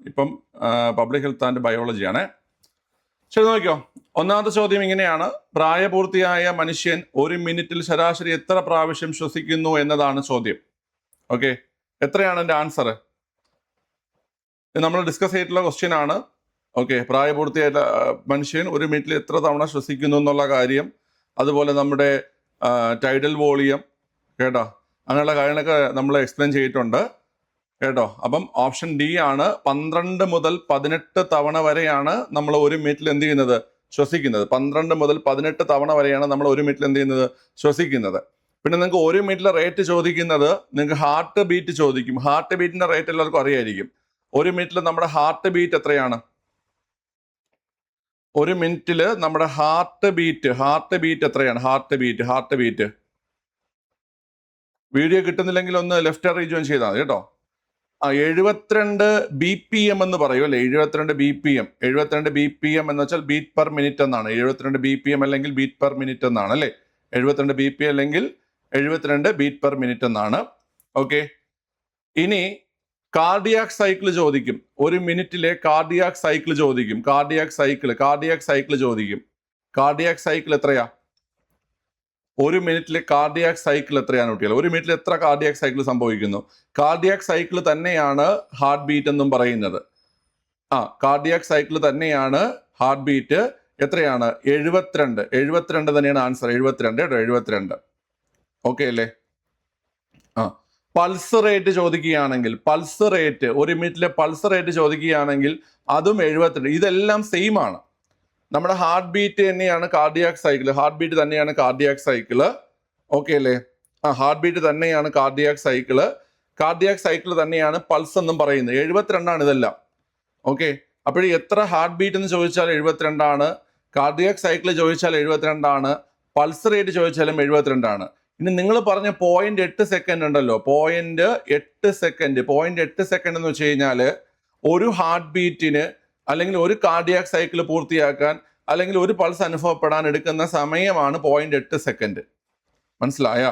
ഇപ്പം public health and ബയോളജിയാണ്. ശരി, നോക്കിയോ. ഒന്നാമത്തെ ചോദ്യം ഇങ്ങനെയാണ്: പ്രായപൂർത്തിയായ മനുഷ്യൻ ഒരു മിനിറ്റിൽ ശരാശരി എത്ര പ്രാവശ്യം ശ്വസിക്കുന്നു എന്നതാണ് ചോദ്യം. ഓക്കെ, എത്രയാണ് എൻ്റെ ആൻസർ? നമ്മൾ ഡിസ്കസ് ചെയ്തിട്ടുള്ള ക്വസ്റ്റ്യൻ ആണ്. ഓക്കെ, പ്രായപൂർത്തിയായ മനുഷ്യൻ ഒരു മിനിറ്റിൽ എത്ര തവണ ശ്വസിക്കുന്നു എന്നുള്ള കാര്യം, അതുപോലെ നമ്മുടെ ടൈഡൽ വോളിയം, കേട്ടോ, അങ്ങനെയുള്ള കാര്യങ്ങളൊക്കെ നമ്മൾ എക്സ്പ്ലെയിൻ ചെയ്തിട്ടുണ്ട് കേട്ടോ. അപ്പം ഓപ്ഷൻ ഡി ആണ്. 12 മുതൽ 18 തവണ വരെയാണ് നമ്മൾ ഒരു മിനിറ്റിൽ എന്ത് ചെയ്യുന്നത്? ശ്വസിക്കുന്നത്. 12 മുതൽ 18 തവണ വരെയാണ് നമ്മൾ ഒരു മിനിറ്റിൽ എന്ത് ചെയ്യുന്നത്? ശ്വസിക്കുന്നത്. പിന്നെ നിങ്ങൾക്ക് ഒരു മിനിറ്റിലെ റേറ്റ് ചോദിക്കുന്നത്, നിങ്ങൾക്ക് ഹാർട്ട് ബീറ്റ് ചോദിക്കും. ഹാർട്ട് ബീറ്റിന്റെ റേറ്റ് എല്ലാവർക്കും അറിയായിരിക്കും. ഒരു മിനിറ്റിൽ നമ്മുടെ ഹാർട്ട് ബീറ്റ് എത്രയാണ്? ഒരു മിനിറ്റിൽ നമ്മുടെ ഹാർട്ട് ബീറ്റ് എത്രയാണ്? ഹാർട്ട് ബീറ്റ് വീഡിയോ കിട്ടുന്നില്ലെങ്കിൽ ഒന്ന് ലെഫ്റ്റ് റീജോയിൻ ചെയ്താൽ മതി കേട്ടോ. 72 BPM എന്ന് പറയും അല്ലേ? 72 BPM. 72 BPM എന്ന് വെച്ചാൽ ബീറ്റ് പെർ മിനിറ്റ് എന്നാണ്. 72 BPM അല്ലെങ്കിൽ ബീറ്റ് പെർ മിനിറ്റ് എന്നാണ് അല്ലേ? 72 BPM അല്ലെങ്കിൽ 72 ബീറ്റ് പെർ മിനിറ്റ് എന്നാണ്. ഓക്കെ, ഇനി കാർഡിയാക് സൈക്കിൾ ചോദിക്കും. ഒരു മിനിറ്റിലെ കാർഡിയാക് സൈക്കിൾ ചോദിക്കും. കാർഡിയാക് സൈക്കിൾ എത്രയാ? ഒരു മിനിറ്റിലെ കാർഡിയാക് സൈക്കിൾ എത്രയാണ് കുട്ടികൾ? ഒരു മിനിറ്റിൽ എത്ര കാർഡിയാക് സൈക്കിൾ സംഭവിക്കുന്നു? കാർഡിയാക് സൈക്കിൾ തന്നെയാണ് ഹാർട്ട് ബീറ്റ് എന്നും പറയുന്നത്. കാർഡിയാക് സൈക്കിൾ തന്നെയാണ് ഹാർട്ട് ബീറ്റ്. എത്രയാണ്? 72 തന്നെയാണ് ആൻസർ. 72. ഓക്കെ അല്ലേ? പൾസ് റേറ്റ് ചോദിക്കുകയാണെങ്കിൽ, ഒരു മിനിറ്റിലെ പൾസ് റേറ്റ് ചോദിക്കുകയാണെങ്കിൽ അതും 72. ഇതെല്ലാം സെയിം ആണ്. നമ്മുടെ ഹാർട്ട് ബീറ്റ് തന്നെയാണ് കാർഡിയാക് സൈക്കിള്. ഓക്കെ അല്ലേ? ഹാർട്ട് ബീറ്റ് തന്നെയാണ് കാർഡിയാക് സൈക്കിൾ തന്നെയാണ് പൾസ് എന്നും പറയുന്നത്. 72 ഇതെല്ലാം. ഓക്കെ, അപ്പോൾ എത്ര ഹാർട്ട് ബീറ്റ് എന്ന് ചോദിച്ചാൽ 72, കാർഡിയാക് സൈക്കിൾ ചോദിച്ചാൽ 72, പൾസ് റേറ്റ് ചോദിച്ചാലും 72. ഇനി നിങ്ങൾ പറഞ്ഞ 0.8 സെക്കൻഡ് ഉണ്ടല്ലോ, 0.8 സെക്കൻഡ് എന്ന് വെച്ച് കഴിഞ്ഞാൽ ഒരു ഹാർട്ട് ബീറ്റിന് അല്ലെങ്കിൽ ഒരു കാർഡിയാക് സൈക്കിൾ പൂർത്തിയാക്കാൻ അല്ലെങ്കിൽ ഒരു പൾസ് അനുഭവപ്പെടാൻ എടുക്കുന്ന സമയമാണ് 0.8 സെക്കൻഡ്. മനസ്സിലായ?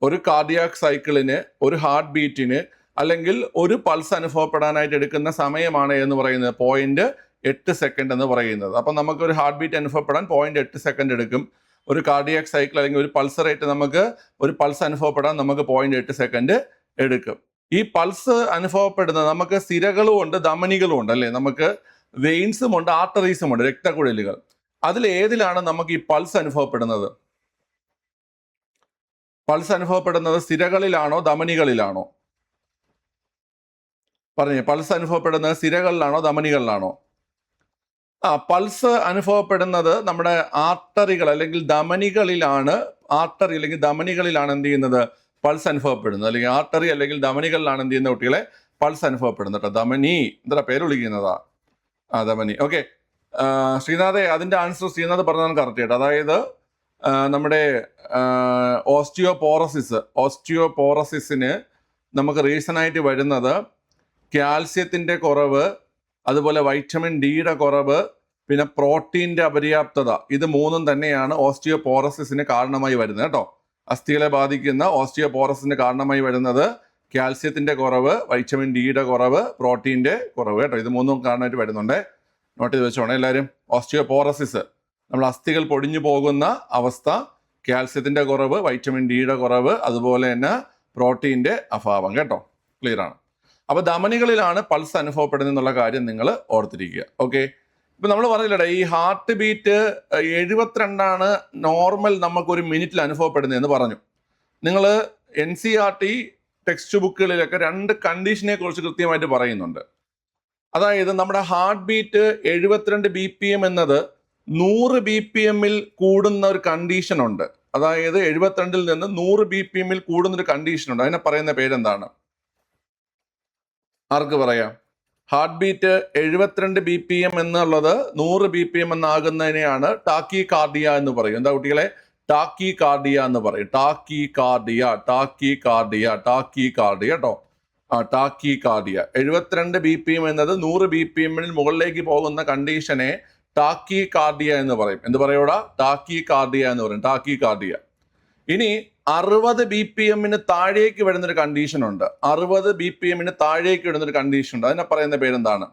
ഒരു കാർഡിയാക് സൈക്കിളിന്, ഒരു ഹാർട്ട് ബീറ്റിന് അല്ലെങ്കിൽ ഒരു പൾസ് അനുഭവപ്പെടാനായിട്ട് എടുക്കുന്ന സമയമാണ് എന്ന് പറയുന്നത് 0.8 സെക്കൻഡ് എന്ന് പറയുന്നത്. അപ്പം നമുക്ക് ഒരു ഹാർട്ട് ബീറ്റ് അനുഭവപ്പെടാൻ 0.8 സെക്കൻഡ് എടുക്കും. ഒരു കാർഡിയാക് സൈക്കിൾ അല്ലെങ്കിൽ ഒരു പൾസ് റേറ്റ്, നമുക്ക് ഒരു പൾസ് അനുഭവപ്പെടാൻ നമുക്ക് 0.8 സെക്കൻഡ് എടുക്കും. ഈ പൾസ് അനുഭവപ്പെടുന്നത് നമുക്ക് സിരകളും ഉണ്ട്, ധമനികളും ഉണ്ട് അല്ലേ? നമുക്ക് വെയിൻസും ഉണ്ട്, ആർട്ടറീസും ഉണ്ട്, രക്തക്കുഴലുകൾ. അതിൽ ഏതിലാണ് നമുക്ക് ഈ പൾസ് അനുഭവപ്പെടുന്നത്? സിരകളിലാണോ ധമനികളിലാണോ? പറഞ്ഞേ, പൾസ് അനുഭവപ്പെടുന്നത് സിരകളിലാണോ ധമനികളിലാണോ? പൾസ് അനുഭവപ്പെടുന്നത് നമ്മുടെ ആർട്ടറികൾ അല്ലെങ്കിൽ ധമനികളിലാണ്. എന്ത് ചെയ്യുന്നത്? പൾസ് അനുഭവപ്പെടുന്നത്. അല്ലെങ്കിൽ ആർട്ടറി അല്ലെങ്കിൽ ധമനികളിലാണ് എന്ത് ചെയ്യുന്ന കുട്ടികളെ പൾസ് അനുഭവപ്പെടുന്നത് കേട്ടോ. ധമനി എന്താ പേര് വിളിക്കുന്നതാ? ധമനി. ഓക്കെ, ശ്രീനാഥെ, അതിന്റെ ആൻസർ ശ്രീനാഥ് പറഞ്ഞതാണ് കറക്റ്റ് കേട്ടോ. അതായത് നമ്മുടെ ഓസ്റ്റിയോപോറസിന് നമുക്ക് റീസൺ ആയിട്ട് വരുന്നത് കാൽസ്യത്തിന്റെ കുറവ്, അതുപോലെ വൈറ്റമിൻ ഡിയുടെ കുറവ്, പിന്നെ പ്രോട്ടീൻ്റെ അപര്യാപ്തത. ഇത് മൂന്നും തന്നെയാണ് ഓസ്റ്റിയോപോറസിന് കാരണമായി വരുന്നത് കേട്ടോ. അസ്ഥികളെ ബാധിക്കുന്ന ഓസ്റ്റിയോപോറസിന് കാരണമായി വരുന്നത് കാൽസ്യത്തിന്റെ കുറവ്, വൈറ്റമിൻ ഡിയുടെ കുറവ്, പ്രോട്ടീൻ്റെ കുറവ് കേട്ടോ. ഇത് മൂന്നും കാരണമായിട്ട് വരുന്നുണ്ട്. നോട്ട് ചെയ്ത് വെച്ചോണേ എല്ലാവരും. ഓസ്റ്റിയോപോറസിസ്, നമ്മൾ അസ്ഥികൾ പൊടിഞ്ഞു പോകുന്ന അവസ്ഥ, കാൽസ്യത്തിന്റെ കുറവ്, വൈറ്റമിൻ ഡിയുടെ കുറവ്, അതുപോലെ തന്നെ പ്രോട്ടീൻ്റെ അഭാവം കേട്ടോ. ക്ലിയർ ആണ്? അപ്പൊ ധമനികളിലാണ് പൾസ് അനുഭവപ്പെടുന്നത് എന്നുള്ള കാര്യം നിങ്ങൾ ഓർത്തിരിക്കുക. ഓക്കെ, ഇപ്പൊ നമ്മൾ പറഞ്ഞില്ലേ, ഈ ഹാർട്ട് ബീറ്റ് 72 നോർമൽ നമുക്ക് ഒരു മിനിറ്റിൽ അനുഭവപ്പെടുന്നത് എന്ന് പറഞ്ഞു. നിങ്ങൾ NCERT ടെക്സ്റ്റ് ബുക്കുകളിലൊക്കെ 2 കണ്ടീഷനെ കുറിച്ച് കൃത്യമായിട്ട് പറയുന്നുണ്ട്. അതായത് നമ്മുടെ ഹാർട്ട് ബീറ്റ് 72 BPM എന്നത് 100 BPM-ൽ കൂടുന്ന ഒരു കണ്ടീഷൻ ഉണ്ട്. അതായത് 72-ൽ നിന്ന് 100 BPM-ൽ കൂടുന്ന ഒരു കണ്ടീഷൻ ഉണ്ട്. അതിനെ പറയുന്ന പേരെന്താണ്? ആർക്ക് പറയാം? ഹാർട്ട് ബീറ്റ് 72 BPM എന്നുള്ളത് 100 BPM എന്നാകുന്നതിനെയാണ് ടാക്കി കാർഡിയ എന്ന് പറയും. എന്താ കുട്ടികളെ? ടാക്കി കാർഡിയ എന്ന് പറയും. ടാക്കി കാർഡിയ കേട്ടോ. ടാക്കി കാർഡിയ 72 BPM എന്നത് 100 BPM-ൽ മുകളിലേക്ക് പോകുന്ന കണ്ടീഷനെ ടാക്കി കാർഡിയ എന്ന് പറയും. എന്ത് പറയൂടാ? ടാക്കി കാർഡിയ എന്ന് പറയും. Tacky cardia. ഇനി 60 BPM താഴേക്ക് വരുന്നൊരു കണ്ടീഷൻ ഉണ്ട്. 60 BPM താഴേക്ക് വരുന്നൊരു കണ്ടീഷൻ ഉണ്ട്. അതിനെ പറയുന്ന പേരെന്താണ്?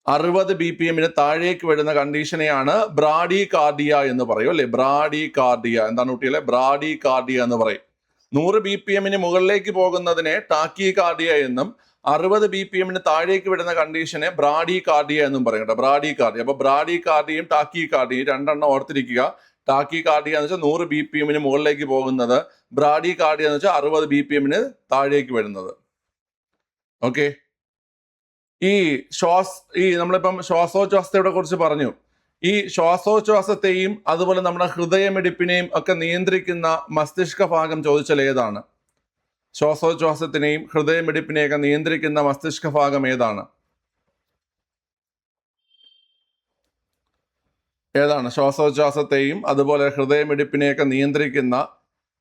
60 BPM താഴേക്ക് വരുന്ന കണ്ടീഷനെയാണ് ബ്രാഡികാർഡിയ എന്ന് പറയും അല്ലെ. ബ്രാഡികാർഡിയ എന്താണ് കുട്ടികളെ? ബ്രാഡികാർഡിയ എന്ന് പറയും. 100 BPM മുകളിലേക്ക് പോകുന്നതിനെ ടാക്കികാർഡിയ എന്നും 60 BPM താഴേക്ക് വരുന്ന കണ്ടീഷനെ ബ്രാഡികാർഡിയ എന്നും പറയും കേട്ടോ. ബ്രാഡികാർഡിയ. അപ്പൊ ബ്രാഡികാർഡിയയും ടാക്കികാർഡിയയും രണ്ടെണ്ണം ഓർത്തിരിക്കുക. ടാക്കികാർഡിയ എന്ന് വെച്ചാൽ 100 BPM മുകളിലേക്ക് പോകുന്നത്, ബ്രാഡികാർഡിയ എന്ന് വെച്ചാൽ 60 BPM താഴേക്ക് വരുന്നത്. ഓക്കെ. നമ്മളിപ്പം ശ്വാസോച്ഛ്വാസത്തെ കുറിച്ച് പറഞ്ഞു. ഈ ശ്വാസോച്ഛ്വാസത്തെയും അതുപോലെ നമ്മുടെ ഹൃദയമിടിപ്പിനെയും ഒക്കെ നിയന്ത്രിക്കുന്ന മസ്തിഷ്ക ഭാഗം ചോദിച്ചാൽ ഏതാണ്? ശ്വാസോച്ഛ്വാസത്തിനെയും ഹൃദയമിടിപ്പിനെയൊക്കെ നിയന്ത്രിക്കുന്ന മസ്തിഷ്ക ഭാഗം ഏതാണ്? ഏതാണ്? ശ്വാസോച്ഛ്വാസത്തെയും അതുപോലെ ഹൃദയമിടിപ്പിനെയൊക്കെ നിയന്ത്രിക്കുന്ന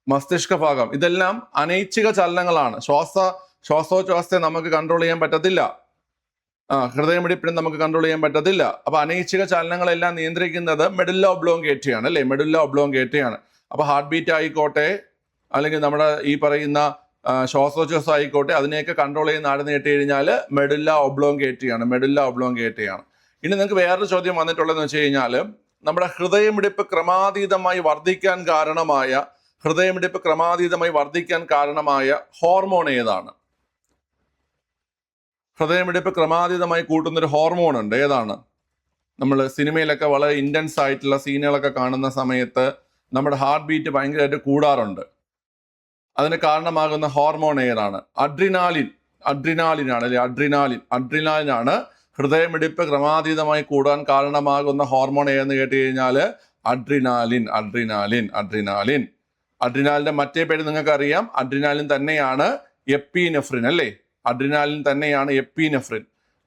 മസ്തിഷ്ക ഭാഗം. ഇതെല്ലാം അനൈച്ഛിക ചലനങ്ങളാണ്. ശ്വാസോച്ഛ്വാസത്തെ നമുക്ക് കൺട്രോൾ ചെയ്യാൻ പറ്റത്തില്ല. ഹൃദയമിടിപ്പിനെ നമുക്ക് കൺട്രോൾ ചെയ്യാൻ പറ്റത്തില്ല. അപ്പൊ അനൈച്ഛിക ചലനങ്ങളെല്ലാം നിയന്ത്രിക്കുന്നത് മെഡുല്ല ഒബ്ലോങ്കേറ്റയാണ് അല്ലെ. മെഡുല്ല ഒബ്ലോങ്കേറ്റയാണ്. അപ്പൊ ഹാർട്ട് ബീറ്റ് ആയിക്കോട്ടെ, അല്ലെങ്കിൽ നമ്മുടെ ഈ പറയുന്ന ശ്വാസോച്ഛ്വാസം ആയിക്കോട്ടെ, അതിനെയൊക്കെ കൺട്രോൾ ചെയ്യുന്ന ആരെന്ന് കേട്ട് കഴിഞ്ഞാൽ മെഡുല്ല ഒബ്ലോങ്കേറ്റയാണ്. മെഡുല്ല ഒബ്ലോങ്കേറ്റയാണ്. ഇനി നിങ്ങൾക്ക് വേറൊരു ചോദ്യം വന്നിട്ടുള്ളതെന്ന് വെച്ച് കഴിഞ്ഞാൽ, നമ്മുടെ ഹൃദയമിടിപ്പ് ക്രമാതീതമായി വർദ്ധിക്കാൻ കാരണമായ ഹോർമോൺ ഏതാണ്? ഹൃദയമിടിപ്പ് ക്രമാതീതമായി കൂട്ടുന്നൊരു ഹോർമോൺ ഉണ്ട്. ഏതാണ്? നമ്മൾ സിനിമയിലൊക്കെ വളരെ ഇന്റൻസ് ആയിട്ടുള്ള സീനുകളൊക്കെ കാണുന്ന സമയത്ത് നമ്മുടെ ഹാർട്ട് ബീറ്റ് ഭയങ്കരമായിട്ട് കൂടാറുണ്ട്. അതിന് കാരണമാകുന്ന ഹോർമോൺ ഏതാണ്? അഡ്രിനാലിനാണ് അല്ലെ. അഡ്രിനാലിനാണ് ഹൃദയമിടിപ്പ് ക്രമാതീതമായി കൂടാൻ കാരണമാകുന്ന ഹോർമോൺ ഏതെന്ന് കേട്ട് കഴിഞ്ഞാൽ അഡ്രിനാലിന്റെ മറ്റേ പേര് നിങ്ങൾക്ക് അറിയാം. അഡ്രിനാലിൻ തന്നെയാണ് എപ്പിനെഫ്രിൻ അല്ലേ.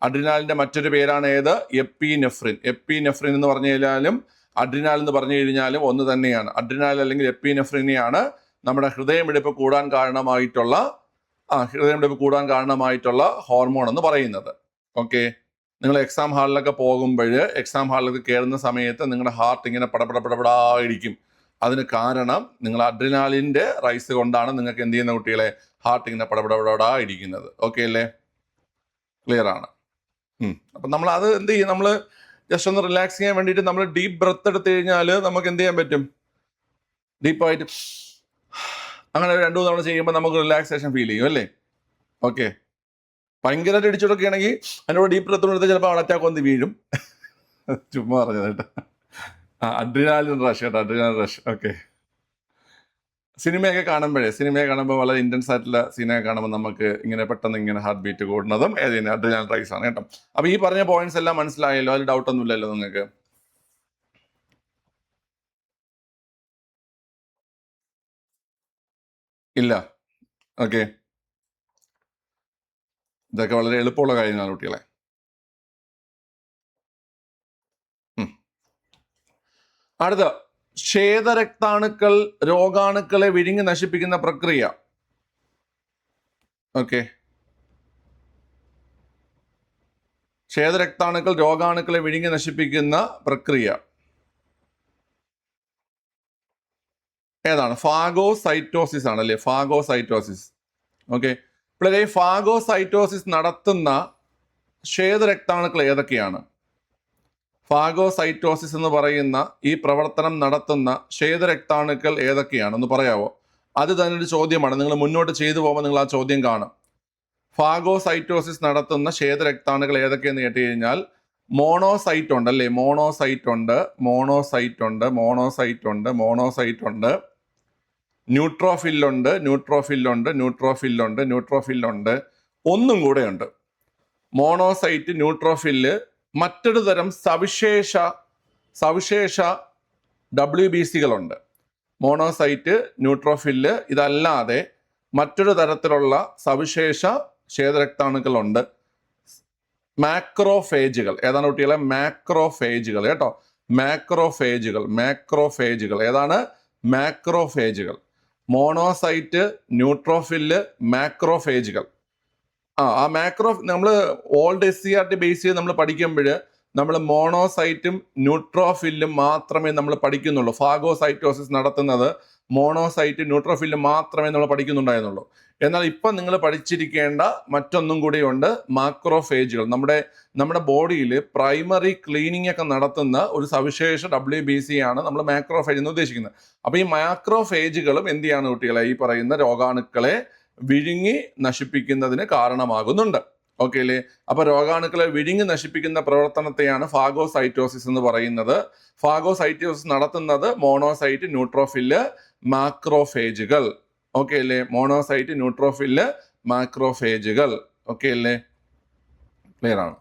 അഡ്രിനാലിന്റെ മറ്റൊരു പേരാണ് ഏത്? എപ്പിനെഫ്രിൻ എന്ന് പറഞ്ഞു കഴിഞ്ഞാലും അഡ്രിനാൽ എന്ന് പറഞ്ഞു കഴിഞ്ഞാലും ഒന്ന് തന്നെയാണ്. അഡ്രിനാൽ അല്ലെങ്കിൽ എപ്പിനെഫ്രിനെയാണ് നമ്മുടെ ഹൃദയമിടിപ്പ് കൂടാൻ കാരണമായിട്ടുള്ള ഹോർമോൺ എന്ന് പറയുന്നത്. ഓക്കെ. നിങ്ങൾ എക്സാം ഹാളിലൊക്കെ പോകുമ്പോൾ, എക്സാം ഹാളിലൊക്കെ കയറുന്ന സമയത്ത് നിങ്ങളുടെ ഹാർട്ട് ഇങ്ങനെ പടപടായിരിക്കും. അതിന് കാരണം നിങ്ങൾ അഡ്രിനാലിന്റെ റൈസ് കൊണ്ടാണ് നിങ്ങൾക്ക് എന്ത് ചെയ്യുന്ന കുട്ടികളെ ഹാർട്ട് ഇങ്ങനെ പടപടാ ഇരിക്കുന്നത്. ഓക്കെ അല്ലേ? ക്ലിയർ ആണ്. അപ്പം നമ്മൾ അത് എന്ത് ചെയ്യും? നമ്മൾ ജസ്റ്റ് ഒന്ന് റിലാക്സ് ചെയ്യാൻ വേണ്ടിയിട്ട് നമ്മൾ ഡീപ്പ് ബ്രെത്ത് എടുത്തു കഴിഞ്ഞാൽ നമുക്ക് എന്ത് ചെയ്യാൻ പറ്റും? ഡീപ്പായിട്ട് അങ്ങനെ 2-3 തവണ ചെയ്യുമ്പോൾ നമുക്ക് റിലാക്സേഷൻ ഫീൽ ചെയ്യും അല്ലേ. ഓക്കെ. ഭയങ്കരമായിട്ട് ഇടിച്ചെടുക്കുകയാണെങ്കിൽ അതിനോട് ഡീപ്പ് ബ്രെത്ത് എടുത്ത് ചിലപ്പോൾ ഹാർട്ട് അറ്റാക്ക് വന്ന് വീഴും. ചുമ്മാ പറഞ്ഞത് കേട്ടോ. Adrenaline rush. ഓക്കെ. സിനിമയൊക്കെ കാണുമ്പോൾ വളരെ ഇന്റൻസ് ആയിട്ടുള്ള സീനൊക്കെ കാണുമ്പോൾ നമുക്ക് ഇങ്ങനെ പെട്ടെന്ന് ഇങ്ങനെ ഹാർട്ട് ബീറ്റ് കൂടുന്നതും അഡ്രിനാലിൻ റൈസ് ആണ് കേട്ടോ. അപ്പൊ ഈ പറഞ്ഞ പോയിന്റ്സ് എല്ലാം മനസ്സിലായല്ലോ? അതിൽ ഡൗട്ട് ഒന്നും ഇല്ലല്ലോ നിങ്ങൾക്ക്? ഇല്ല. ഓക്കെ. ഇതൊക്കെ വളരെ എളുപ്പമുള്ള കാര്യങ്ങളാണ് കുട്ടികളെ. അടുത്ത, ശ്വേതരക്താണുക്കൾ രോഗാണുക്കളെ വിഴുങ്ങി നശിപ്പിക്കുന്ന പ്രക്രിയ. ഓക്കെ. ശ്വേതരക്താണുക്കൾ രോഗാണുക്കളെ വിഴുങ്ങി നശിപ്പിക്കുന്ന പ്രക്രിയ ഏതാണ്? ഫാഗോസൈറ്റോസിസ് ആണല്ലേ. ഫാഗോസൈറ്റോസിസ്. ഓക്കെ. പിള്ളേരെ, ഫാഗോസൈറ്റോസിസ് നടത്തുന്ന ശ്വേതരക്താണുക്കൾ ഏതൊക്കെയാണ്? ഫാഗോസൈറ്റോസിസ് എന്ന് പറയുന്ന ഈ പ്രവർത്തനം നടത്തുന്ന ശ്വേതരക്താണുക്കൾ ഏതൊക്കെയാണെന്ന് പറയാവോ? അത് തന്നെ ഒരു ചോദ്യമാണ്. നിങ്ങൾ മുന്നോട്ട് ചെയ്തു പോകുമ്പോൾ നിങ്ങൾ ആ ചോദ്യം കാണും. ഫാഗോസൈറ്റോസിസ് നടത്തുന്ന ശ്വേതരക്താണുക്കൾ ഏതൊക്കെയെന്ന് കേട്ട് കഴിഞ്ഞാൽ മോണോസൈറ്റ് ഉണ്ട് അല്ലേ. മോണോസൈറ്റ് ഉണ്ട്, ന്യൂട്രോഫില്ലുണ്ട്. ഒന്നും കൂടെ ഉണ്ട്. മോണോസൈറ്റ്, ന്യൂട്രോഫില്ല്, മറ്റൊരു തരം സവിശേഷ WBCകളുണ്ട്. മോണോസൈറ്റ്, ന്യൂട്രോഫില്ല് ഇതല്ലാതെ മറ്റൊരു തരത്തിലുള്ള സവിശേഷ ശ്വേതരക്താണുക്കളുണ്ട്. മാക്രോഫേജുകൾ. ഏതാണ് കുട്ടികളെ? മാക്രോഫേജുകൾ കേട്ടോ. മാക്രോഫേജുകൾ ഏതാണ്? മാക്രോഫേജുകൾ. മോണോസൈറ്റ്, ന്യൂട്രോഫില്ല്, മാക്രോഫേജുകൾ. ആ മാക്രോ നമ്മൾ ഓൾഡ് SCERT ബേസ് ചെയ്ത് നമ്മൾ പഠിക്കുമ്പോൾ നമ്മൾ മോണോസൈറ്റും ന്യൂട്രോഫില്ലും മാത്രമേ നമ്മൾ പഠിക്കുന്നുള്ളൂ. ഫാഗോസൈറ്റോസിസ് നടത്തുന്നത് മോണോസൈറ്റ് ന്യൂട്രോഫില്ലും മാത്രമേ നമ്മൾ പഠിക്കുന്നുണ്ടായിരുന്നുള്ളൂ. എന്നാൽ ഇപ്പം നിങ്ങൾ പഠിച്ചിരിക്കേണ്ട മറ്റൊന്നും കൂടിയുണ്ട്, മാക്രോഫേജുകൾ. നമ്മുടെ ബോഡിയിൽ പ്രൈമറി ക്ലീനിങ് ഒക്കെ നടത്തുന്ന ഒരു സവിശേഷ WBC ആണ് നമ്മൾ മാക്രോഫേജ് എന്ന് ഉദ്ദേശിക്കുന്നത്. അപ്പോൾ ഈ മാക്രോഫേജുകളും എന്ത് ചെയ്യാണ് കുട്ടികളെ, ഈ പറയുന്ന രോഗാണുക്കളെ വിഴുങ്ങി നശിപ്പിക്കുന്നതിന് കാരണമാകുന്നുണ്ട്. ഓക്കെ അല്ലേ? അപ്പൊ രോഗാണുക്കളെ വിഴുങ്ങി നശിപ്പിക്കുന്ന പ്രവർത്തനത്തെയാണ് ഫാഗോസൈറ്റോസിസ് എന്ന് പറയുന്നത്. ഫാഗോസൈറ്റോസിസ് നടത്തുന്നത് മോണോസൈറ്റ്, ന്യൂട്രോഫില്ല്, മാക്രോഫേജുകൾ. ഓക്കെ അല്ലേ? മോണോസൈറ്റ്, ന്യൂട്രോഫില്ല്, മാക്രോഫേജുകൾ. ഓക്കെ അല്ലേ? ക്ലിയർ ആണ്.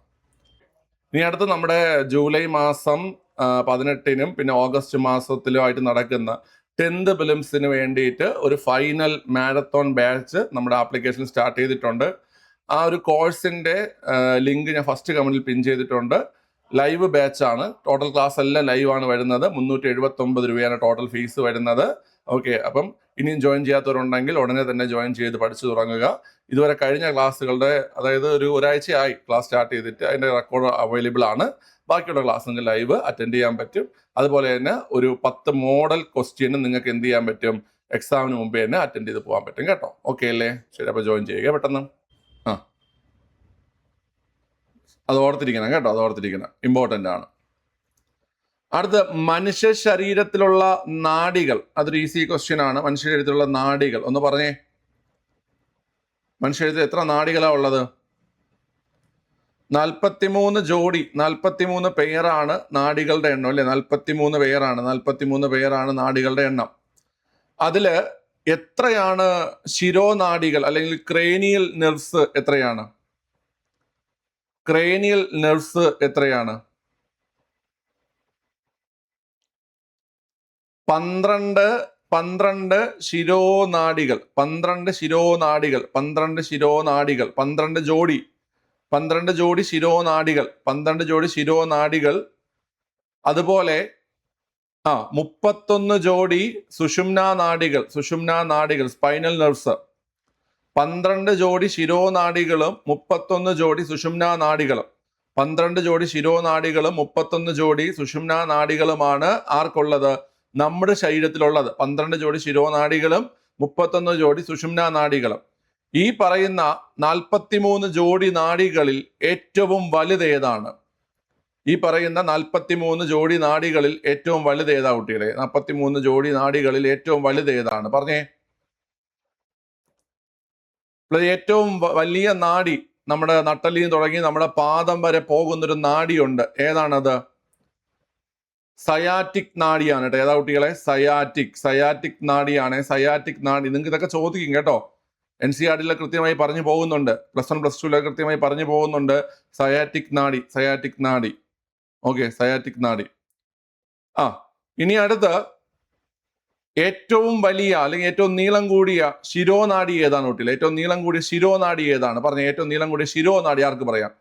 ഇനി അടുത്ത് നമ്മുടെ ജൂലൈ മാസം 18-നും പിന്നെ ഓഗസ്റ്റ് മാസത്തിലും ആയിട്ട് നടക്കുന്ന 10th പ്രിലിംസിന് വേണ്ടിയിട്ട് ഒരു ഫൈനൽ മാരത്തോൺ ബാച്ച് നമ്മുടെ ആപ്ലിക്കേഷൻ സ്റ്റാർട്ട് ചെയ്തിട്ടുണ്ട്. ആ ഒരു കോഴ്സിന്റെ ലിങ്ക് ഞാൻ ഫസ്റ്റ് കമന്റിൽ പിൻ ചെയ്തിട്ടുണ്ട്. ലൈവ് ബാച്ചാണ്. ടോട്ടൽ ക്ലാസ് എല്ലാം ലൈവ് ആണ് വരുന്നത്. 379 രൂപയാണ് ടോട്ടൽ ഫീസ് വരുന്നത്. ഓക്കെ, അപ്പം ഇനിയും ജോയിൻ ചെയ്യാത്തവരുണ്ടെങ്കിൽ ഉടനെ തന്നെ ജോയിൻ ചെയ്ത് പഠിച്ചു തുടങ്ങുക. ഇതുവരെ കഴിഞ്ഞ ക്ലാസ്സുകളുടെ, അതായത് ഒരാഴ്ചയായി ക്ലാസ് സ്റ്റാർട്ട് ചെയ്തിട്ട് അതിൻ്റെ റെക്കോർഡ് അവൈലബിൾ ആണ്. ബാക്കിയുള്ള ക്ലാസ് നിങ്ങൾക്ക് ലൈവ് അറ്റൻഡ് ചെയ്യാൻ പറ്റും. അതുപോലെ തന്നെ ഒരു 10 മോഡൽ ക്വസ്റ്റ്യനും നിങ്ങൾക്ക് എന്ത് ചെയ്യാൻ പറ്റും, എക്സാമിന് മുമ്പേ തന്നെ അറ്റൻഡ് ചെയ്ത് പോകാൻ പറ്റും കേട്ടോ. ഓക്കെ അല്ലേ? ശരി, അപ്പോൾ ജോയിൻ ചെയ്യുക പെട്ടെന്ന്. അത് ഓർത്തിരിക്കണം കേട്ടോ, അത് ഓർത്തിരിക്കണം, ഇമ്പോർട്ടൻ്റ് ആണ്. അടുത്ത മനുഷ്യ ശരീരത്തിലുള്ള നാഡികൾ. അതൊരു ഈസി ക്വസ്റ്റ്യൻ ആണ്. മനുഷ്യ ശരീരത്തിലുള്ള നാഡികൾ ഒന്ന് പറഞ്ഞേ. മനുഷ്യ ശരീരത്തിൽ എത്ര നാഡികളാണ് ഉള്ളത്? 43 ജോഡി, 43 പെയറാണ് നാഡികളുടെ എണ്ണം അല്ലേ? 43 പെയറാണ്, 43 പെയറാണ് നാഡികളുടെ എണ്ണം. അതില് എത്രയാണ് ശിരോനാഡികൾ അല്ലെങ്കിൽ ക്രേനിയൽ നെർവ്സ് എത്രയാണ്? ക്രേനിയൽ നെർവ്സ് എത്രയാണ്? 12 ശിരോനാഡികൾ. 12 ശിരോനാഡികൾ, 12 ശിരോനാഡികൾ, 12 ജോഡി, 12 ജോഡി ശിരോനാഡികൾ, 12 ജോഡി ശിരോനാഡികൾ. അതുപോലെ 31 ജോഡി സുഷുമ്നാ നാഡികൾ, സുഷുമ്നാ നാഡികൾ, സ്പൈനൽ നെർവ്സ്. 12 ജോഡി ശിരോനാഡികളും 31 ജോഡി സുഷുമ്നാ നാഡികളും. 12 ജോഡി ശിരോനാഡികളും 31 ജോഡി സുഷുമ്നാ നാഡികളുമാണ് ആർക്കുള്ളത്? നമ്മുടെ ശരീരത്തിലുള്ളത്. 12 ജോഡി ശിരോനാഡികളും 31 ജോഡി സുഷുമ്നാ നാഡികളും. ഈ പറയുന്ന 43 ജോഡി നാഡികളിൽ ഏറ്റവും വലുത് ഏതാണ്? ഈ പറയുന്ന 43 ജോഡി നാഡികളിൽ ഏറ്റവും വലുത് ഏതാ കുട്ടികളെ? 43 ജോഡി നാഡികളിൽ ഏറ്റവും വലുത് ഏതാണ്? പറഞ്ഞേ. ഏറ്റവും വലിയ നാഡി, നമ്മുടെ നട്ടലിൽ തുടങ്ങി നമ്മുടെ പാദം വരെ പോകുന്നൊരു നാഡിയുണ്ട്. ഏതാണത്? സയാറ്റിക് നാഡിയാണ് കേട്ടോ. ഏതാ കുട്ടികളെ? സയാറ്റിക് നാഡിയാണ്. സയാറ്റിക് നാഡി നിങ്ങൾക്ക് ഇതൊക്കെ ചോദിക്കും കേട്ടോ. NCERT കൃത്യമായി പറഞ്ഞു പോകുന്നുണ്ട്. +1 +2 കൃത്യമായി പറഞ്ഞു പോകുന്നുണ്ട്. സയാറ്റിക് നാഡി. ഓക്കെ, സയാറ്റിക് നാഡി. ഇനി അടുത്ത് ഏറ്റവും വലിയ അല്ലെങ്കിൽ ഏറ്റവും നീളം കൂടിയ ശിരോനാഡി ഏതാണ് കുട്ടികൾ? ഏറ്റവും നീളം കൂടിയ ശിരോനാഡി ഏതാണ്? പറഞ്ഞ ഏറ്റവും നീളം കൂടിയ ശിരോനാഡി ആർക്ക് പറയാം?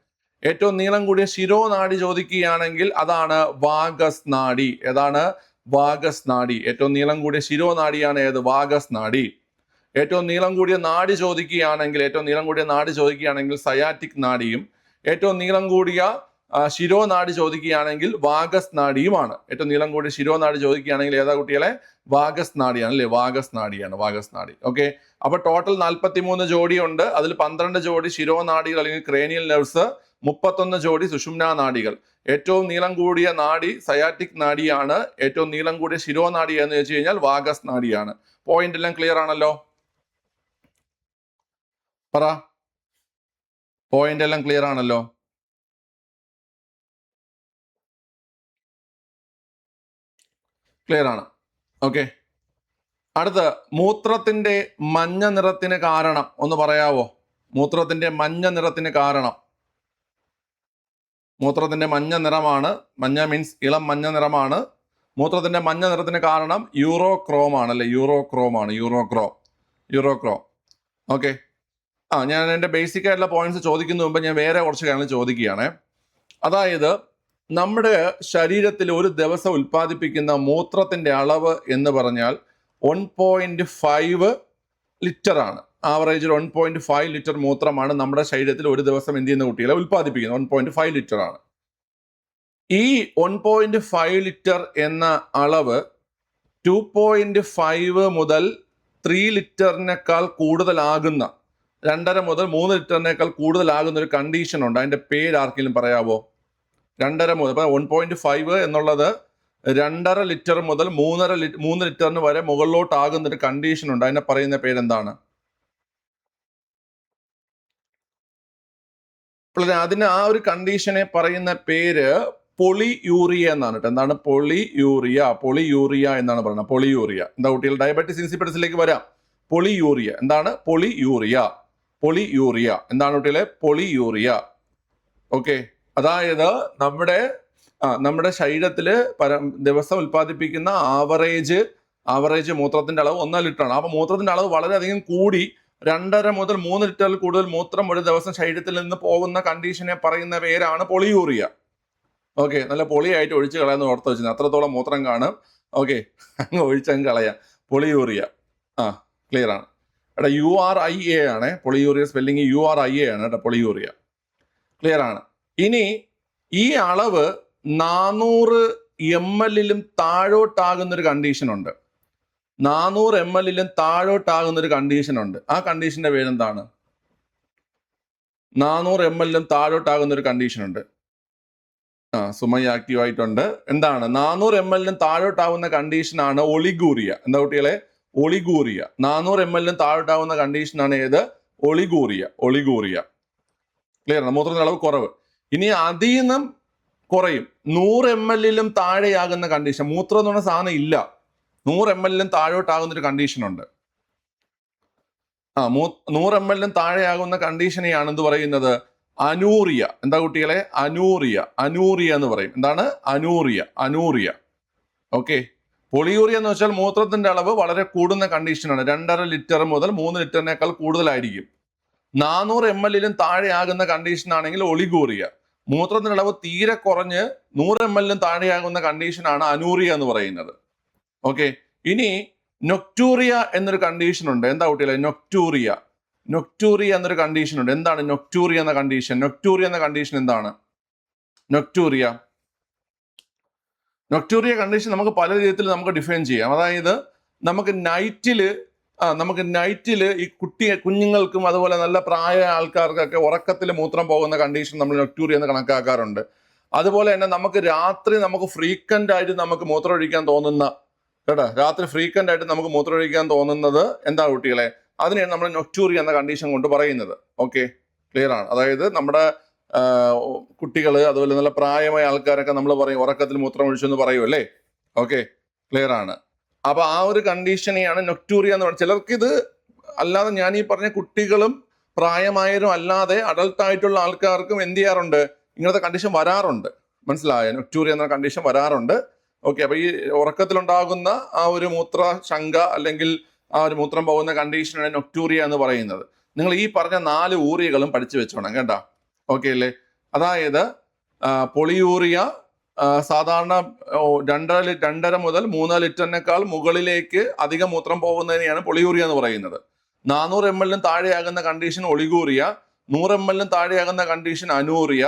ഏറ്റവും നീളം കൂടിയ ശിരോനാഡി ചോദിക്കുകയാണെങ്കിൽ അതാണ് വാഗസ് നാഡി. ഏതാണ്? വാഗസ് നാഡി. ഏറ്റവും നീളം കൂടിയ ശിരോനാഡിയാണ് ഏത്? വാഗസ് നാഡി. ഏറ്റവും നീളം കൂടിയ നാഡി ചോദിക്കുകയാണെങ്കിൽ സയാറ്റിക് നാഡിയും, ഏറ്റവും നീളം കൂടിയ ശിരോനാഡി ചോദിക്കുകയാണെങ്കിൽ വാഗസ് നാഡിയുമാണ്. ഏറ്റവും നീളം കൂടിയ ശിരോനാഡി ചോദിക്കുകയാണെങ്കിൽ ഏതാ കുട്ടികളെ? വാഗസ് നാഡിയാണ് അല്ലേ? വാഗസ് നാഡി. ഓക്കെ, അപ്പൊ ടോട്ടൽ 43 ജോഡി ഉണ്ട്. അതിൽ 12 ജോഡി ശിരോനാഡികൾ അല്ലെങ്കിൽ ക്രേനിയൽ നെർവ്സ്, 31 ജോഡി സുഷുമ്നാ നാഡികൾ. ഏറ്റവും നീളം കൂടിയ നാഡി സയാറ്റിക് നാഡിയാണ്. ഏറ്റവും നീളം കൂടിയ ശിരോനാഡി എന്ന് വെച്ച് കഴിഞ്ഞാൽ വാഗസ് നാഡിയാണ്. പോയിന്റ് എല്ലാം ക്ലിയർ ആണല്ലോ? പറ, പോയിന്റ് എല്ലാം ക്ലിയർ ആണല്ലോ? ക്ലിയർ ആണ്. ഓക്കെ, അടുത്ത് മൂത്രത്തിന്റെ മഞ്ഞ നിറത്തിന് കാരണം ഒന്ന് പറയാവോ? മൂത്രത്തിന്റെ മഞ്ഞ നിറത്തിന് കാരണം. മൂത്രത്തിന്റെ മഞ്ഞ നിറമാണ്. മഞ്ഞ മീൻസ് ഇളം മഞ്ഞ നിറമാണ്. മൂത്രത്തിന്റെ മഞ്ഞ നിറത്തിന് കാരണം യൂറോക്രോം ആണ് അല്ലെ? യൂറോക്രോം. ഓക്കെ, ഞാൻ എൻ്റെ ബേസിക് ആയിട്ടുള്ള പോയിന്റ്സ് ചോദിക്കുന്ന മുമ്പ് ഞാൻ വേറെ കുറച്ച് കാര്യങ്ങൾ ചോദിക്കുകയാണ്. അതായത് നമ്മുടെ ശരീരത്തിൽ ഒരു ദിവസം ഉൽപ്പാദിപ്പിക്കുന്ന മൂത്രത്തിന്റെ അളവ് എന്ന് പറഞ്ഞാൽ 1.5 ലിറ്റർ ആണ്. ആവറേജിൽ 1.5 ലിറ്റർ മൂത്രമാണ് നമ്മുടെ ശരീരത്തിൽ ഒരു ദിവസം എന്ത് ചെയ്യുന്ന കുട്ടികളെ ഉൽപ്പാദിപ്പിക്കുന്നത്. 1.5 ലിറ്റർ ആണ്. ഈ 1.5 ലിറ്റർ എന്ന അളവ് 2.5 മുതൽ 3 ലിറ്ററിനേക്കാൾ കൂടുതലാകുന്ന 2.5 മുതൽ 3 ലിറ്ററിനേക്കാൾ കൂടുതലാകുന്ന ഒരു കണ്ടീഷൻ ഉണ്ട്. അതിന്റെ പേര് ആർക്കെങ്കിലും പറയാവോ? 2.5 മുതൽ 1.5 എന്നുള്ളത് 2.5 ലിറ്റർ മുതൽ 3 ലിറ്ററിന് വരെ മുകളിലോട്ടാകുന്ന ഒരു കണ്ടീഷൻ ഉണ്ട്. അതിനെ പറയുന്ന പേരെന്താണ്? അതിന് ആ ഒരു കണ്ടീഷനെ പറയുന്ന പേര് പൊളിയൂറിയ എന്നാണ് കേട്ടോ. എന്താണ്? പൊളിയൂറിയ എന്നാണ് പറയുന്നത്. പൊളിയൂറിയ എന്താ കുട്ടികൾ? ഡയബറ്റിസ് ഇൻസിപ്പിഡസിലേക്ക് വരാം. പൊളിയൂറിയ എന്താണ്? പൊളിയൂറിയ എന്താണ് കുട്ടികളെ? പൊളിയൂറിയ. ഓക്കെ, അതായത് നമ്മുടെ ശരീരത്തില് ദിവസം ഉൽപ്പാദിപ്പിക്കുന്ന ആവറേജ് മൂത്രത്തിന്റെ അളവ് 1 ലിറ്ററാണ്. അപ്പൊ മൂത്രത്തിന്റെ അളവ് വളരെയധികം കൂടി 2.5 മുതൽ 3 ലിറ്ററിൽ കൂടുതൽ മൂത്രം ഒരു ദിവസം ശരീരത്തിൽ നിന്ന് പോകുന്ന കണ്ടീഷനെ പറയുന്ന പേരാണ് പൊളിയൂറിയ. ഓക്കെ, നല്ല പൊളിയായിട്ട് ഒഴിച്ച് കളയാന്ന് ഓർത്ത് വെച്ചാൽ അത്രത്തോളം മൂത്രം കാണും. ഓക്കെ, അങ്ങ് ഒഴിച്ചങ്ങ് കളയാം. പൊളിയൂറിയ. ക്ലിയർ ആണ്. എടാ URIA ആണ് പൊളിയൂറിയ. സ്പെല്ലിങ് URIA ആണ് കേട്ടോ, പൊളിയൂറിയ. ക്ലിയർ ആണ്. ഇനി ഈ അളവ് 400 ml താഴോട്ടാകുന്ന ഒരു കണ്ടീഷൻ ഉണ്ട്. 400 ml താഴോട്ടാകുന്ന ഒരു കണ്ടീഷൻ ഉണ്ട്. ആ കണ്ടീഷന്റെ പേരെന്താണ്? 400 ml താഴോട്ടാകുന്ന ഒരു കണ്ടീഷൻ ഉണ്ട്. സുമയ ആക്റ്റീവ് ആയിട്ടുണ്ട്. എന്താണ്? 400 ml താഴോട്ടാവുന്ന കണ്ടീഷനാണ് ഒളിഗൂറിയ. എന്താ കുട്ടികളെ? ഒളിഗൂറിയ. 400 ml താഴോട്ടാവുന്ന കണ്ടീഷനാണ് ഏത്? ഒളിഗൂറിയ. ക്ലിയർ ആണ്. മൂത്രത്തിന്റെ അളവ് കുറവ്. ഇനി അതിൽ നിന്നും കുറയും. 100 ml താഴെയാകുന്ന കണ്ടീഷൻ. മൂത്രം എന്ന് പറഞ്ഞ സാധനം ഇല്ല, 100 ml താഴോട്ടാകുന്ന ഒരു കണ്ടീഷൻ ഉണ്ട്. 100 ml താഴെയാകുന്ന കണ്ടീഷനെയാണ് എന്ത് പറയുന്നത്? അനൂറിയ. എന്താ കുട്ടികളെ? അനൂറിയ എന്ന് പറയും. എന്താണ്? അനൂറിയ. ഓക്കെ, പൊളിയൂറിയ എന്ന് വെച്ചാൽ മൂത്രത്തിന്റെ അളവ് വളരെ കൂടുന്ന കണ്ടീഷനാണ്. 2.5 ലിറ്റർ മുതൽ 3 ലിറ്ററിനേക്കാൾ കൂടുതലായിരിക്കും. 400 ml താഴെയാകുന്ന കണ്ടീഷൻ ആണെങ്കിൽ ഒളിഗൂറിയ. മൂത്രത്തിന്റെ അളവ് തീരെ കുറഞ്ഞ് 100 ml താഴെയാകുന്ന കണ്ടീഷനാണ് അനൂറിയ എന്ന് പറയുന്നത്. ഓക്കെ, ഇനി നൊക്ടൂറിയ എന്നൊരു കണ്ടീഷൻ ഉണ്ട്. എന്താ കുട്ടികളെ? നൊക്ടൂറിയ എന്നൊരു കണ്ടീഷൻ ഉണ്ട്. എന്താണ് നൊക്ടൂറിയ എന്ന കണ്ടീഷൻ? എന്താണ് നൊക്ടൂറിയ കണ്ടീഷൻ? നമുക്ക് പല രീതിയിൽ നമുക്ക് ഡിഫൈൻ ചെയ്യാം. അതായത് നമുക്ക് നൈറ്റില് ഈ കുഞ്ഞുങ്ങൾക്കും അതുപോലെ നല്ല പ്രായ ആൾക്കാർക്കൊക്കെ ഉറക്കത്തിൽ മൂത്രം പോകുന്ന കണ്ടീഷൻ നമ്മൾ നൊക്ടൂറിയ എന്ന് കണക്കാക്കാറുണ്ട്. അതുപോലെ തന്നെ നമുക്ക് രാത്രി ഫ്രീക്വന്റ് ആയിട്ട് നമുക്ക് മൂത്രമൊഴിക്കാൻ തോന്നുന്ന എന്താ കുട്ടികളെ? അതിനെയാണ് നമ്മൾ നൊക്ടൂറിയ എന്ന കണ്ടീഷൻ കൊണ്ട് പറയുന്നത്. ഓക്കെ, ക്ലിയർ ആണ്. അതായത് നമ്മുടെ കുട്ടികൾ അതുപോലെ നല്ല പ്രായമായ ആൾക്കാരൊക്കെ നമ്മൾ പറയും ഉറക്കത്തിൽ മൂത്രം ഒഴിച്ചു എന്ന് പറയും അല്ലേ? ഓക്കെ, ക്ലിയർ ആണ്. അപ്പൊ ആ ഒരു കണ്ടീഷനെയാണ് നൊക്ടൂറിയ എന്ന് പറയുന്നത്. ചിലർക്ക് ഇത് അല്ലാതെ ഞാൻ ഈ പറഞ്ഞ കുട്ടികളും പ്രായമായവരും അല്ലാതെ അഡൾട്ട് ആയിട്ടുള്ള ആൾക്കാർക്കും എന്ത് ചെയ്യാറുണ്ട്? ഇങ്ങനത്തെ കണ്ടീഷൻ വരാറുണ്ട്. മനസ്സിലായോ? നൊക്ടൂറിയ എന്ന കണ്ടീഷൻ വരാറുണ്ട്. ഓക്കെ, അപ്പൊ ഈ ഉറക്കത്തിലുണ്ടാകുന്ന ആ ഒരു മൂത്ര ശങ്ക അല്ലെങ്കിൽ ആ ഒരു മൂത്രം പോകുന്ന കണ്ടീഷനാണ് നൊക്ടൂറിയ എന്ന് പറയുന്നത്. നിങ്ങൾ ഈ പറഞ്ഞ 4 ഊറിയകളും പഠിച്ചു വെച്ചോണം കേട്ടാ. ഓക്കെ അല്ലേ? അതായത് പൊളിയൂറിയ സാധാരണ 2.5 മുതൽ 3 ലിറ്ററിനേക്കാൾ മുകളിലേക്ക് അധികം മൂത്രം പോകുന്നതിനെയാണ് പൊളിയൂറിയ എന്ന് പറയുന്നത്. 400 ml താഴെയാകുന്ന condition ഒളിഗൂറിയ, 100 ml താഴെയാകുന്ന condition Anuriya,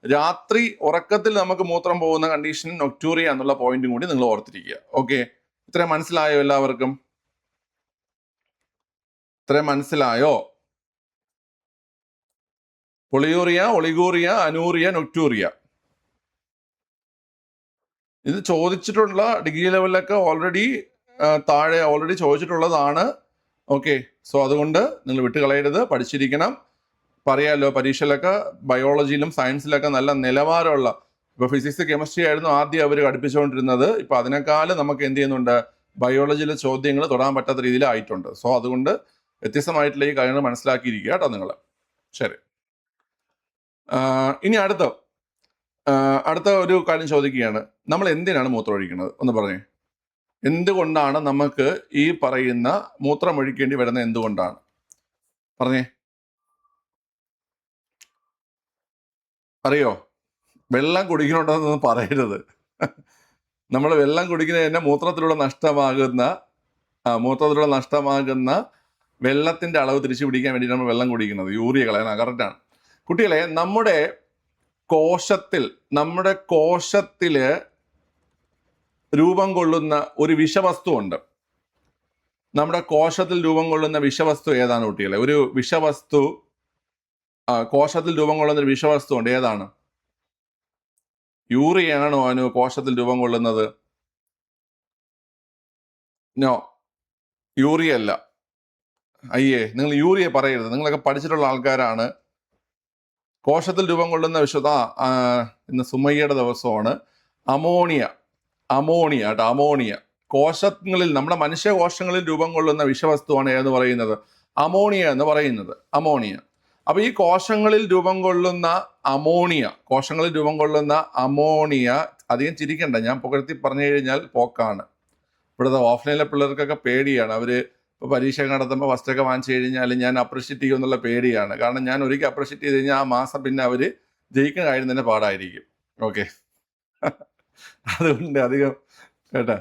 രാത്രി ഉറക്കത്തിൽ നമുക്ക് മൂത്രം പോകുന്ന കണ്ടീഷൻ നൊക്ടൂറിയ എന്നുള്ള പോയിന്റും കൂടി നിങ്ങൾ ഓർത്തിരിക്കുക. ഓക്കെ, ഇത്രയും മനസ്സിലായോ എല്ലാവർക്കും? പൊളിയൂറിയ, ഒളിഗൂറിയ, അനൂറിയ, നൊക്ടൂറിയ. ഇത് ചോദിച്ചിട്ടുള്ള ഡിഗ്രി ലെവലിലൊക്കെ ഓൾറെഡി ചോദിച്ചിട്ടുള്ളതാണ്. ഓക്കെ, സോ അതുകൊണ്ട് നിങ്ങൾ വിട്ടുകളയരുത്, പഠിച്ചിരിക്കണം. പറയാലോ, പരീക്ഷയിലൊക്കെ ബയോളജിയിലും സയൻസിലൊക്കെ നല്ല നിലവാരമുള്ള, ഇപ്പൊ ഫിസിക്സ് കെമിസ്ട്രി ആയിരുന്നു ആദ്യം അവർ പഠിപ്പിച്ചുകൊണ്ടിരുന്നത്. ഇപ്പൊ അതിനേക്കാളും നമുക്ക് എന്ത് ചെയ്യുന്നുണ്ട്? ബയോളജിയിലെ ചോദ്യങ്ങൾ തൊടാൻ പറ്റാത്ത രീതിയിലായിട്ടുണ്ട്. സോ അതുകൊണ്ട് വ്യത്യസ്തമായിട്ടുള്ള ഈ കാര്യങ്ങൾ മനസ്സിലാക്കിയിരിക്കുക കേട്ടോ നിങ്ങൾ. ശരി, ഇനി അടുത്ത ഒരു കാര്യം ചോദിക്കുകയാണ്. നമ്മൾ എന്തിനാണ് മൂത്രം ഒഴിക്കുന്നത്? ഒന്ന് പറഞ്ഞേ. എന്തുകൊണ്ടാണ് നമുക്ക് ഈ പറയുന്ന മൂത്രം ഒഴിക്കേണ്ടി വരുന്നത്? എന്തുകൊണ്ടാണ്? പറഞ്ഞേ. അറിയോ? വെള്ളം കുടിക്കണുണ്ടെന്നൊന്നും പറയരുത്. നമ്മൾ വെള്ളം കുടിക്കുന്നത് തന്നെ മൂത്രത്തിലൂടെ നഷ്ടമാകുന്ന വെള്ളത്തിന്റെ അളവ് തിരിച്ചു പിടിക്കാൻ വേണ്ടി നമ്മൾ വെള്ളം കുടിക്കുന്നത്. യൂറിയ കളയണം. കറക്റ്റാണ് കുട്ടികളെ. നമ്മുടെ നമ്മുടെ കോശത്തില് രൂപം കൊള്ളുന്ന ഒരു വിഷവസ്തു ഉണ്ട്. നമ്മുടെ കോശത്തിൽ രൂപം കൊള്ളുന്ന വിഷവസ്തു ഏതാണ് കുട്ടികളെ? ഒരു വിഷവസ്തു കോശത്തിൽ രൂപം കൊള്ളുന്ന ഒരു വിഷവസ്തു ഉണ്ട്. ഏതാണ്? യൂറിയാണോ അനു കോശത്തിൽ രൂപം കൊള്ളുന്നത്? നോ, യൂറിയ അല്ല. അയ്യേ, നിങ്ങൾ യൂറിയ പറയരുത്. നിങ്ങളൊക്കെ പഠിച്ചിട്ടുള്ള ആൾക്കാരാണ്. കോശത്തിൽ രൂപം കൊള്ളുന്ന ഇന്ന് സുമയ്യയുടെ ദിവസമാണ്. അമോണിയ കേട്ടോ, അമോണിയ. കോശങ്ങളിൽ, നമ്മുടെ മനുഷ്യകോശങ്ങളിൽ രൂപം കൊള്ളുന്ന വിഷവസ്തുവാണ് ഏതെന്ന് പറയുന്നത്? അമോണിയ എന്ന് പറയുന്നത്. അമോണിയ. അപ്പൊ ഈ കോശങ്ങളിൽ രൂപം കൊള്ളുന്ന അമോണിയ അധികം ചിരിക്കണ്ട, ഞാൻ പുകഴ്ത്തി പറഞ്ഞു കഴിഞ്ഞാൽ പോക്കാണ്. ഇവിടുത്തെ ഓഫ്ലൈനിലെ പിള്ളേർക്കൊക്കെ പേടിയാണ്. അവര് ഇപ്പോൾ പരീക്ഷ നടത്തുമ്പോൾ ഫസ്റ്റൊക്കെ വാങ്ങിച്ചു കഴിഞ്ഞാൽ ഞാൻ അപ്രിഷ്യേറ്റ് ചെയ്യും എന്നുള്ള പേടിയാണ്. കാരണം ഞാൻ ഒരിക്കൽ അപ്രിഷ്യേറ്റ് ചെയ്ത് കഴിഞ്ഞാൽ ആ മാസം പിന്നെ അവർ ജയിക്കുന്ന കാര്യം തന്നെ പാടായിരിക്കും. ഓക്കെ, അതുകൊണ്ട് അധികം കേട്ടോ,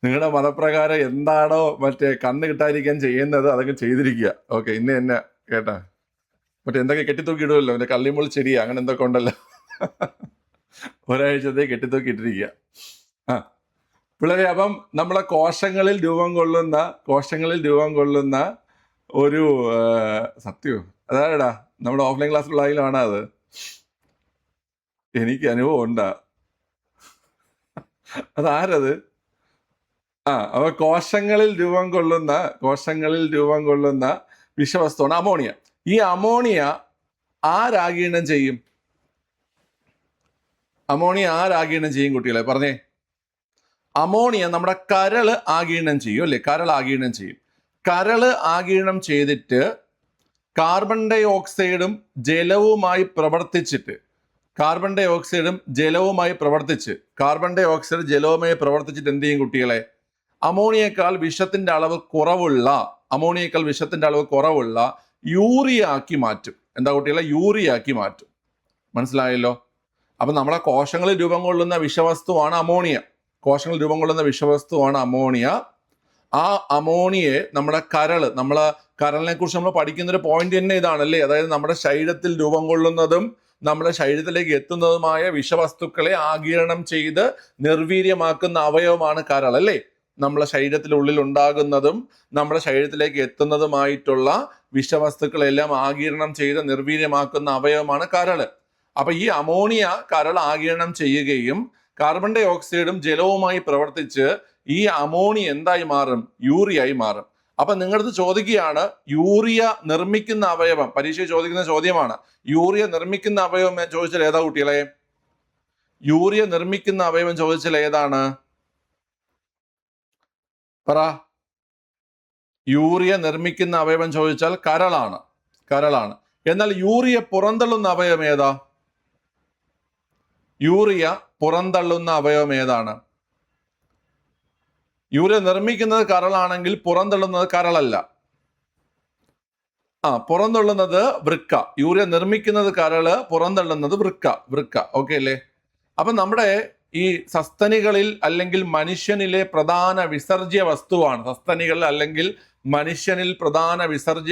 നിങ്ങളുടെ മതപ്രകാരം എന്താണോ മറ്റേ കണ്ണ് കിട്ടാതിരിക്കാൻ ചെയ്യുന്നത് അതൊക്കെ ചെയ്തിരിക്കുക. ഓക്കെ, ഇന്ന് തന്നെ കേട്ടാ, മറ്റേ എന്തൊക്കെ കെട്ടിത്തൂക്കി ഇടുമല്ലോ, എൻ്റെ കള്ളിമുൾ ചെടിയാ, അങ്ങനെ എന്തൊക്കെ ഉണ്ടല്ലോ, ഒരാഴ്ചത്തെ കെട്ടിത്തൂക്കി ഇട്ടിരിക്കുക. പിള്ളേരെ, അപ്പം നമ്മളെ കോശങ്ങളിൽ രൂപം കൊള്ളുന്ന ഒരു സത്യം അതാടാ, നമ്മുടെ ഓഫ്ലൈൻ ക്ലാസ്സിലുള്ള ആണെങ്കിലാണ് അത്. എനിക്ക് അനുഭവം ഉണ്ടാ. അതാരത്? അപ്പൊ കോശങ്ങളിൽ രൂപം കൊള്ളുന്ന വിഷവസ്തുവാണ് അമോണിയ. ഈ അമോണിയ ആരാഗീരണം ചെയ്യും? കുട്ടികളെ പറഞ്ഞേ. അമോണിയ നമ്മുടെ കരള് ആഗീരണം ചെയ്യും അല്ലേ? കരൾ ആഗീരണം ചെയ്തിട്ട് കാർബൺ ഡൈ ഓക്സൈഡും ജലവുമായി പ്രവർത്തിച്ച് കാർബൺ ഡൈ ഓക്സൈഡ് ജലവുമായി പ്രവർത്തിച്ചിട്ട് എന്ത് ചെയ്യും കുട്ടികളെ? അമോണിയേക്കാൾ വിഷത്തിന്റെ അളവ് കുറവുള്ള യൂറിയ ആക്കി മാറ്റും. എന്താ കുട്ടികളെ? യൂറിയ ആക്കി മാറ്റും. മനസ്സിലായല്ലോ? അപ്പൊ നമ്മളെ കോശങ്ങളിൽ രൂപം കൊള്ളുന്ന വിഷവസ്തുവാണ് അമോണിയ. ആ അമോണിയെ നമ്മളെ കരളിനെ കുറിച്ച് നമ്മൾ പഠിക്കുന്ന ഒരു പോയിന്റ് തന്നെ ഇതാണല്ലേ. അതായത് നമ്മുടെ ശരീരത്തിൽ രൂപം കൊള്ളുന്നതും നമ്മുടെ ശരീരത്തിലേക്ക് എത്തുന്നതുമായ വിഷവസ്തുക്കളെ ആഗിരണം ചെയ്ത് നിർവീര്യമാക്കുന്ന അവയവമാണ് കരൾ അല്ലേ. നമ്മളെ ശരീരത്തിനുള്ളിൽ ഉണ്ടാകുന്നതും നമ്മുടെ ശരീരത്തിലേക്ക് എത്തുന്നതുമായിട്ടുള്ള വിഷവസ്തുക്കളെല്ലാം ആഗിരണം ചെയ്ത് നിർവീര്യമാക്കുന്ന അവയവമാണ് കരള്. അപ്പൊ ഈ അമോണിയ കരൾ ആഗിരണം ചെയ്യുകയും കാർബൺ ഡൈ ഓക്സൈഡും ജലവുമായി പ്രവർത്തിച്ച് ഈ അമോണിയ എന്തായി മാറും? യൂറിയായി മാറും. അപ്പൊ നിങ്ങളടുത്ത് ചോദിക്കുകയാണ്, യൂറിയ നിർമ്മിക്കുന്ന അവയവം, പരീക്ഷയിൽ ചോദിക്കുന്ന ചോദ്യമാണ്, യൂറിയ നിർമ്മിക്കുന്ന അവയവം ചോദിച്ചാൽ ഏതാ കുട്ടികളെ? ഏതാണ്? പറ. യൂറിയ നിർമ്മിക്കുന്ന അവയവം ചോദിച്ചാൽ കരളാണ്. എന്നാൽ യൂറിയ പുറന്തള്ളുന്ന അവയവം ഏതാ? യൂറിയ നിർമ്മിക്കുന്നത് കരളാണെങ്കിൽ പുറന്തള്ളുന്നത് കരളല്ല. പുറന്തള്ളുന്നത് വൃക്ക. യൂറിയ നിർമ്മിക്കുന്നത് കരള്, പുറന്തള്ളുന്നത് വൃക്ക. ഓക്കെ അല്ലേ? അപ്പൊ നമ്മുടെ ഈ സസ്തനികളിൽ അല്ലെങ്കിൽ മനുഷ്യനിലെ പ്രധാന വിസർജ്യ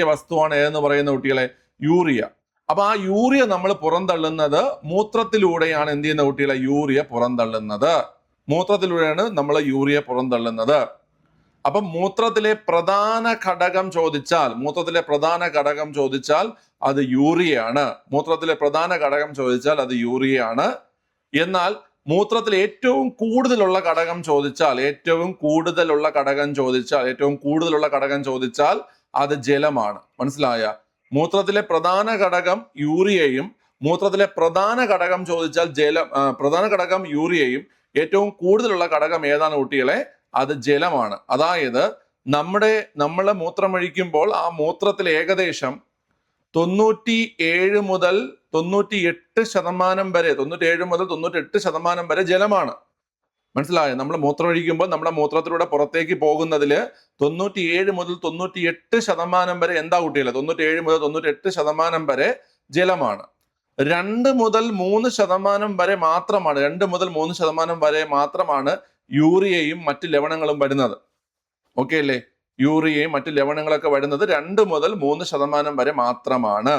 വസ്തുവാണ് ഏതെന്ന് പറയുന്ന കുട്ടികളെ? യൂറിയ. അപ്പൊ ആ യൂറിയ നമ്മൾ പുറന്തള്ളുന്നത് മൂത്രത്തിലൂടെയാണ്. എന്ത് ചെയ്യുന്ന കുട്ടികളെ? യൂറിയ പുറന്തള്ളുന്നത് മൂത്രത്തിലൂടെയാണ് നമ്മൾ യൂറിയ പുറന്തള്ളുന്നത്. അപ്പം മൂത്രത്തിലെ പ്രധാന ഘടകം ചോദിച്ചാൽ അത് യൂറിയയാണ്. എന്നാൽ മൂത്രത്തിൽ ഏറ്റവും കൂടുതലുള്ള ഘടകം ചോദിച്ചാൽ അത് ജലമാണ്. മനസ്സിലായ? മൂത്രത്തിലെ പ്രധാന ഘടകം യൂറിയയും ഏറ്റവും കൂടുതലുള്ള ഘടകം ഏതാണ് കുട്ടികളെ? അത് ജലമാണ്. അതായത് നമ്മള് മൂത്രമൊഴിക്കുമ്പോൾ ആ മൂത്രത്തിൽ ഏകദേശം 97 മുതൽ 98% വരെ ജലമാണ്. മനസ്സിലായോ? നമ്മൾ മൂത്രമൊഴിക്കുമ്പോൾ നമ്മുടെ മൂത്രത്തിലൂടെ പുറത്തേക്ക് പോകുന്നതില് 97 മുതൽ 98% വരെ എന്താ കുട്ടികളെ? 97 മുതൽ 98% വരെ ജലമാണ്. 2 മുതൽ 3% വരെ മാത്രമാണ് യൂറിയയും മറ്റ് ലവണങ്ങളും വരുന്നത്. ഓക്കെ അല്ലേ? യൂറിയയും മറ്റ് ലവണങ്ങളൊക്കെ വരുന്നത് 2 മുതൽ 3% വരെ മാത്രമാണ്.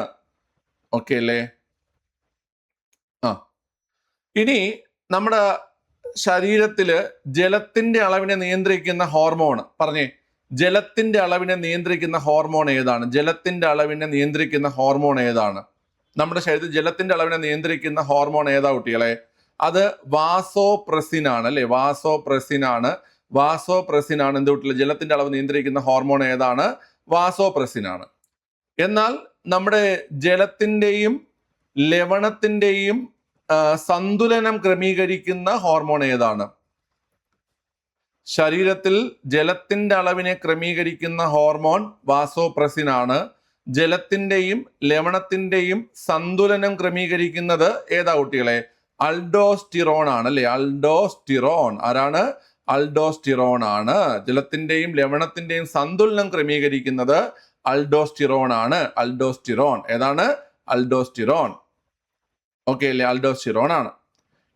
ഓക്കെ അല്ലേ? ഇനി നമ്മുടെ ശരീരത്തില് ജലത്തിന്റെ അളവിനെ നിയന്ത്രിക്കുന്ന ഹോർമോൺ പറഞ്ഞേ, ജലത്തിന്റെ അളവിനെ നിയന്ത്രിക്കുന്ന ഹോർമോൺ ഏതാണ്? ജലത്തിന്റെ അളവിനെ നിയന്ത്രിക്കുന്ന ഹോർമോൺ ഏതാണ്? നമ്മുടെ ശരീരത്തിൽ ജലത്തിന്റെ അളവിനെ നിയന്ത്രിക്കുന്ന ഹോർമോൺ ഏതാ കുട്ടികളെ? അത് വാസോപ്രസിൻ ആണ് അല്ലെ? വാസോപ്രസിൻ ആണ്. വാസോപ്രസിൻ ആണ് എന്ത് കുട്ടികളെ? ജലത്തിന്റെ അളവ് നിയന്ത്രിക്കുന്ന ഹോർമോൺ ഏതാണ്? വാസോപ്രസിൻ ആണ്. എന്നാൽ നമ്മുടെ ജലത്തിന്റെയും ലവണത്തിന്റെയും സന്തുലനം ക്രമീകരിക്കുന്ന ഹോർമോൺ ഏതാണ്? ശരീരത്തിൽ ജലത്തിന്റെ അളവിനെ ക്രമീകരിക്കുന്ന ഹോർമോൺ വാസോപ്രസിൻ ആണ്. ജലത്തിന്റെയും ലവണത്തിന്റെയും സന്തുലനം ക്രമീകരിക്കുന്നത് ഏതാ കുട്ടികളെ? അൾഡോസ്റ്റിറോൺ ആണ് അല്ലെ? അൾഡോസ്റ്റിറോൺ. ആരാണ്? അൾഡോസ്റ്റിറോൺ ആണ്. ജലത്തിന്റെയും ലവണത്തിന്റെയും സന്തുലനം ക്രമീകരിക്കുന്നത് അൾഡോസ്റ്റിറോൺ ആണ്. അൾഡോസ്റ്റിറോൺ ഏതാണ്? അൾഡോസ്റ്റിറോൺ. ഓക്കെ അല്ലേ? അൾഡോസ്റ്റിറോൺ ആണ്.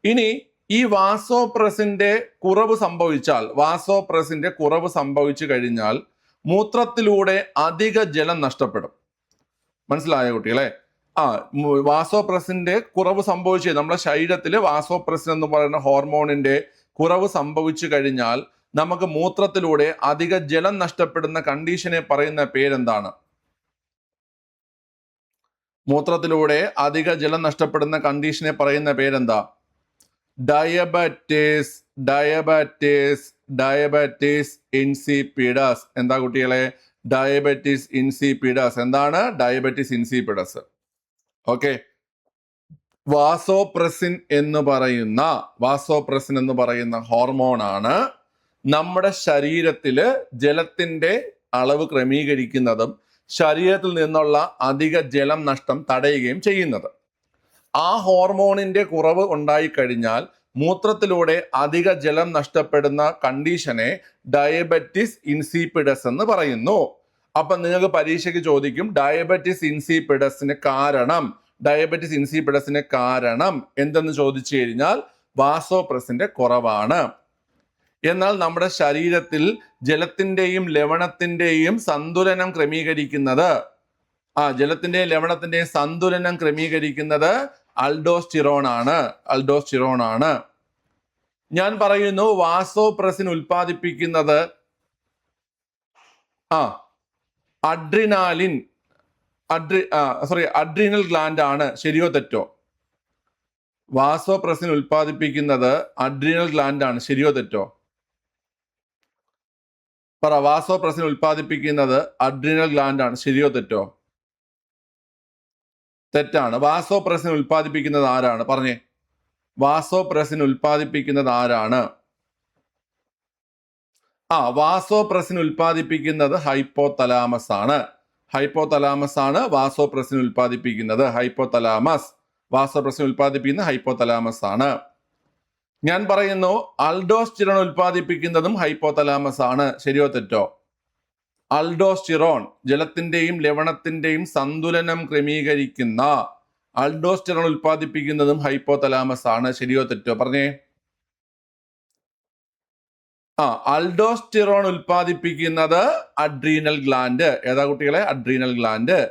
ഇനി ഈ വാസോപ്രസിന്റെ കുറവ് സംഭവിച്ചാൽ, വാസോപ്രസിന്റെ കുറവ് സംഭവിച്ചു കഴിഞ്ഞാൽ മൂത്രത്തിലൂടെ അധിക ജലം നഷ്ടപ്പെടും. മനസ്സിലായോ കുട്ടികളെ? വാസോപ്രസിന്റെ കുറവ് സംഭവിച്ചു, നമ്മുടെ ശരീരത്തിൽ വാസോപ്രസിൻ എന്ന് പറയുന്ന ഹോർമോണിന്റെ കുറവ് സംഭവിച്ചു കഴിഞ്ഞാൽ നമുക്ക് മൂത്രത്തിലൂടെ അധിക ജലം നഷ്ടപ്പെടുന്ന കണ്ടീഷനെ പറയുന്ന പേരെന്താണ്? മൂത്രത്തിലൂടെ അധിക ജലം നഷ്ടപ്പെടുന്ന കണ്ടീഷനെ പറയുന്ന പേരെന്താ? ഡയബറ്റിസ്. ഡയബറ്റിസ്. Diabetes insipidus. എന്താ കുട്ടികളെ? Diabetes insipidus. എന്താണ് ഡയബറ്റിസ് ഇൻസിപിഡസ്? ഓക്കെ. വാസോപ്രസിൻ എന്ന് പറയുന്ന ഹോർമോണാണ് നമ്മുടെ ശരീരത്തില് ജലത്തിന്റെ അളവ് ക്രമീകരിക്കുന്നതും ശരീരത്തിൽ നിന്നുള്ള അധിക ജലം നഷ്ടം തടയുകയും ചെയ്യുന്നത്. ആ ഹോർമോണിന്റെ കുറവ് ഉണ്ടായിക്കഴിഞ്ഞാൽ മൂത്രത്തിലൂടെ അധിക ജലം നഷ്ടപ്പെടുന്ന കണ്ടീഷനെ ഡയബറ്റിസ് ഇൻസിപിഡസ് എന്ന് പറയുന്നു. അപ്പൊ നിങ്ങൾക്ക് പരീക്ഷയ്ക്ക് ചോദിക്കും, ഡയബറ്റിസ് ഇൻസിപിഡസിന് കാരണം എന്തെന്ന് ചോദിച്ചു കഴിഞ്ഞാൽ വാസോപ്രസിന്റെ കുറവാണ്. എന്നാൽ നമ്മുടെ ശരീരത്തിൽ ജലത്തിന്റെയും ലവണത്തിന്റെയും സന്തുലനം ക്രമീകരിക്കുന്നത് ജലത്തിന്റെയും ലവണത്തിന്റെയും സന്തുലനം ക്രമീകരിക്കുന്നത് അൾഡോസ്റ്റിറോൺ ആണ്. ഞാൻ പറയുന്നു വാസോപ്രസിൻ ഉൽപ്പാദിപ്പിക്കുന്നത് അഡ്രീനൽ ഗ്ലാൻഡ് ആണ്. ശരിയോ തെറ്റോ? വാസോപ്രസിൻ ഉൽപ്പാദിപ്പിക്കുന്നത് അഡ്രീനൽ ഗ്ലാൻഡ് ആണ്. ശരിയോ തെറ്റോ? വാസോപ്രസിൻ ഉൽപ്പാദിപ്പിക്കുന്നത് അഡ്രീനൽ ഗ്ലാൻഡ് ആണ്. ശരിയോ തെറ്റോ? തെറ്റാണ്. വാസോപ്രസിൻ ഉൽപ്പാദിപ്പിക്കുന്നത് ആരാണ്? പറഞ്ഞേ. വാസോപ്രസിൻ ഉൽപ്പാദിപ്പിക്കുന്നത് ആരാണ്? വാസോപ്രസിൻ ഉൽപ്പാദിപ്പിക്കുന്നത് ഹൈപ്പോതലാമസ് ആണ്. വാസോപ്രസിൻ ഉൽപ്പാദിപ്പിക്കുന്നത്. വാസോപ്രസിൻ ഉൽപ്പാദിപ്പിക്കുന്നത് ഹൈപ്പോതലാമസ് ആണ്. ഞാൻ പറയുന്നു അൾഡോസ്റ്റിറോൺ ഉൽപ്പാദിപ്പിക്കുന്നതും ഹൈപ്പോതലാമസ് ആണ്. ശരിയോ തെറ്റോ? അൾഡോസ്റ്റിറോൺ ജലത്തിന്റെയും ലവണത്തിന്റെയും സന്തുലനം ക്രമീകരിക്കുന്ന അൾഡോസ്റ്റിറോൺ ഉൽപ്പാദിപ്പിക്കുന്നതും ഹൈപ്പോതലാമസ് ആണ്. ശരിയോ തെറ്റോ? പറഞ്ഞേ. അൾഡോസ്റ്റിറോൺ ഉൽപ്പാദിപ്പിക്കുന്നത് അഡ്രീനൽ ഗ്ലാൻഡ്. ഏതാ കുട്ടികളെ? Adrenal gland.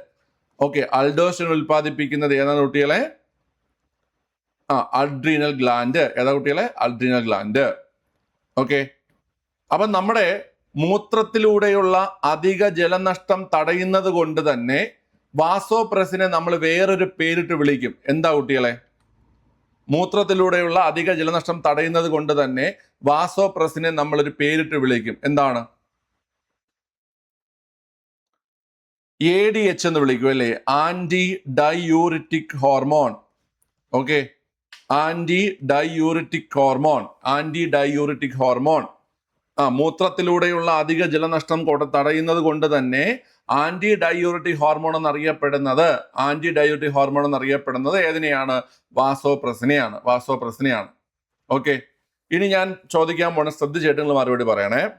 ഓക്കെ. അൾഡോസ്റ്റിറോൺ ഉൽപ്പാദിപ്പിക്കുന്നത് ഏതാണ് കുട്ടികളെ? Adrenal gland. ഏതാ കുട്ടികളെ? Adrenal gland. ഓക്കെ. അപ്പൊ നമ്മുടെ മൂത്രത്തിലൂടെയുള്ള അധിക ജലനഷ്ടം തടയുന്നത് കൊണ്ട് തന്നെ വാസോപ്രസിനെ നമ്മൾ വേറൊരു പേരിട്ട് വിളിക്കും. എന്താ കുട്ടികളെ? മൂത്രത്തിലൂടെയുള്ള അധിക ജലനഷ്ടം തടയുന്നത് കൊണ്ട് തന്നെ വാസോപ്രസിനെ നമ്മളൊരു പേരിട്ട് വിളിക്കും. എന്താണ്? ADH എന്ന് വിളിക്കും അല്ലേ? Anti diuretic hormone. Okay. Anti diuretic hormone. മൂത്രത്തിലൂടെയുള്ള അധിക ജലനഷ്ടം തടയുന്നത് കൊണ്ട് തന്നെ ആന്റി ഡയൂറിറ്റിക് ഹോർമോൺ എന്നറിയപ്പെടുന്നത് ഏതിനെയാണ്? വാസോപ്രസിനെയാണ്. ഓക്കെ. ഇനി ഞാൻ ചോദിക്കാൻ പോണ ശ്രദ്ധിച്ചിട്ട് നിങ്ങൾ മറുപടി പറയണേ.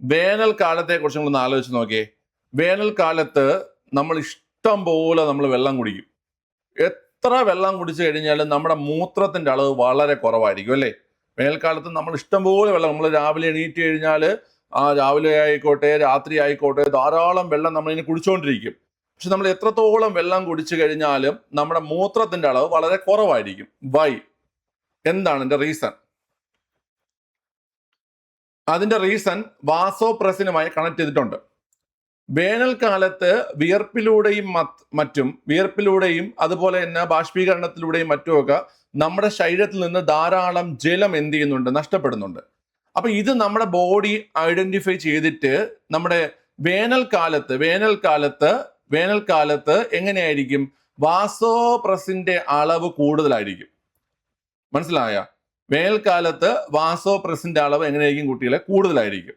വേനൽക്കാലത്തെ കുറിച്ച് നിങ്ങളൊന്ന് ആലോചിച്ച് നോക്കിയേ. വേനൽക്കാലത്ത് നമ്മൾ ഇഷ്ടം പോലെ വെള്ളം കുടിക്കും. എത്ര വെള്ളം കുടിച്ചു കഴിഞ്ഞാലും നമ്മുടെ മൂത്രത്തിന്റെ അളവ് വളരെ കുറവായിരിക്കും അല്ലേ? വേനൽക്കാലത്ത് നമ്മൾ ഇഷ്ടംപോലെ വെള്ളം, നമ്മൾ രാവിലെ എണീറ്റ് കഴിഞ്ഞാൽ രാവിലെ ആയിക്കോട്ടെ രാത്രി ആയിക്കോട്ടെ ധാരാളം വെള്ളം നമ്മളിങ്ങനെ കുടിച്ചുകൊണ്ടിരിക്കും. പക്ഷെ നമ്മൾ എത്രത്തോളം വെള്ളം കുടിച്ചു കഴിഞ്ഞാലും നമ്മുടെ മൂത്രത്തിന്റെ അളവ് വളരെ കുറവായിരിക്കും. വൈ? എന്താണ് എൻ്റെ റീസൺ? അതിന്റെ റീസൺ വാസോപ്രസിനുമായി കണക്ട് ചെയ്തിട്ടുണ്ട്. വേനൽക്കാലത്ത് വിയർപ്പിലൂടെയും അതുപോലെ തന്നെ ബാഷ്പീകരണത്തിലൂടെയും മറ്റുമൊക്കെ നമ്മുടെ ശരീരത്തിൽ നിന്ന് ധാരാളം ജലം എന്ത് ചെയ്യുന്നുണ്ട്? നഷ്ടപ്പെടുന്നുണ്ട്. അപ്പൊ ഇത് നമ്മുടെ ബോഡി ഐഡന്റിഫൈ ചെയ്തിട്ട് നമ്മുടെ വേനൽക്കാലത്ത് എങ്ങനെയായിരിക്കും? വാസോപ്രസിന്റെ അളവ് കൂടുതലായിരിക്കും. മനസ്സിലായ? വേനൽക്കാലത്ത് വാസോപ്രസിന്റെ അളവ് എങ്ങനെയായിരിക്കും കുട്ടികളെ? കൂടുതലായിരിക്കും.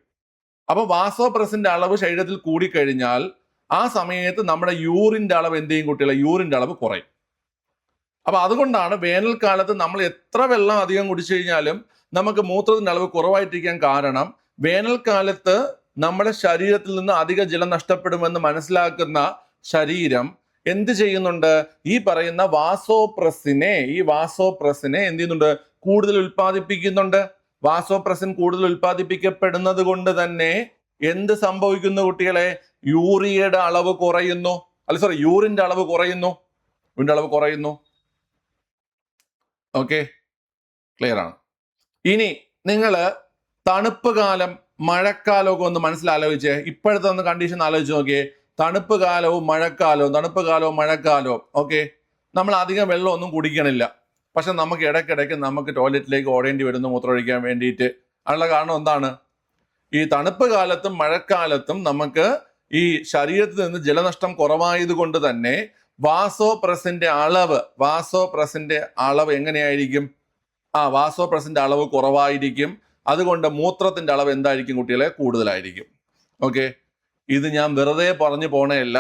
അപ്പൊ വാസോപ്രസിന്റെ അളവ് ശരീരത്തിൽ കൂടിക്കഴിഞ്ഞാൽ ആ സമയത്ത് നമ്മുടെ യൂറിന്റെ അളവ് എന്ത് ചെയ്യും കുട്ടികളെ? യൂറിന്റെ അളവ് കുറയും. അപ്പൊ അതുകൊണ്ടാണ് വേനൽക്കാലത്ത് നമ്മൾ എത്ര വെള്ളം അധികം കുടിച്ചു കഴിഞ്ഞാലും നമുക്ക് മൂത്രത്തിന്റെ അളവ് കുറവായിട്ടിരിക്കാൻ കാരണം, വേനൽക്കാലത്ത് നമ്മുടെ ശരീരത്തിൽ നിന്ന് അധിക ജലം നഷ്ടപ്പെടുമെന്ന് മനസ്സിലാക്കുന്ന ശരീരം എന്ത് ചെയ്യുന്നുണ്ട്? ഈ പറയുന്ന വാസോപ്രസിനെ എന്ത് ചെയ്യുന്നുണ്ട്? കൂടുതൽ ഉൽപ്പാദിപ്പിക്കുന്നുണ്ട്. വാസോപ്രസിൻ കൂടുതൽ ഉൽപ്പാദിപ്പിക്കപ്പെടുന്നത് കൊണ്ട് തന്നെ എന്ത് സംഭവിക്കുന്നു കുട്ടികളെ? യൂറിന്റെ അളവ് കുറയുന്നു. യൂറിന്റെ അളവ് കുറയുന്നു. ഓക്കെ, ക്ലിയർ ആണ്. ഇനി നിങ്ങൾ തണുപ്പ് കാലം മഴക്കാലമൊക്കെ ഒന്ന് മനസ്സിലാലോചിച്ചേ. ഇപ്പോഴത്തെ ഒന്ന് കണ്ടീഷൻ ആലോചിച്ച് നോക്കിയേ. തണുപ്പ് കാലവും മഴക്കാലവും ഓക്കെ, നമ്മൾ അധികം വെള്ളമൊന്നും കുടിക്കണില്ല. പക്ഷെ നമുക്ക് ഇടയ്ക്കിടയ്ക്ക് നമുക്ക് ടോയ്ലറ്റിലേക്ക് ഓടേണ്ടി വരുന്നു മൂത്രമൊഴിക്കാൻ വേണ്ടിയിട്ട്. അതിനുള്ള കാരണം എന്താണ്? ഈ തണുപ്പ് കാലത്തും മഴക്കാലത്തും നമുക്ക് ഈ ശരീരത്തിൽ നിന്ന് ജലനഷ്ടം കുറവായത് കൊണ്ട് തന്നെ വാസോപ്രസിന്റെ അളവ് എങ്ങനെയായിരിക്കും? വാസോപ്രസിന്റെ അളവ് കുറവായിരിക്കും. അതുകൊണ്ട് മൂത്രത്തിന്റെ അളവ് എന്തായിരിക്കും കുട്ടികളെ? കൂടുതലായിരിക്കും. ഓക്കെ, ഇത് ഞാൻ വെറുതെ പറഞ്ഞു പോണേയല്ല.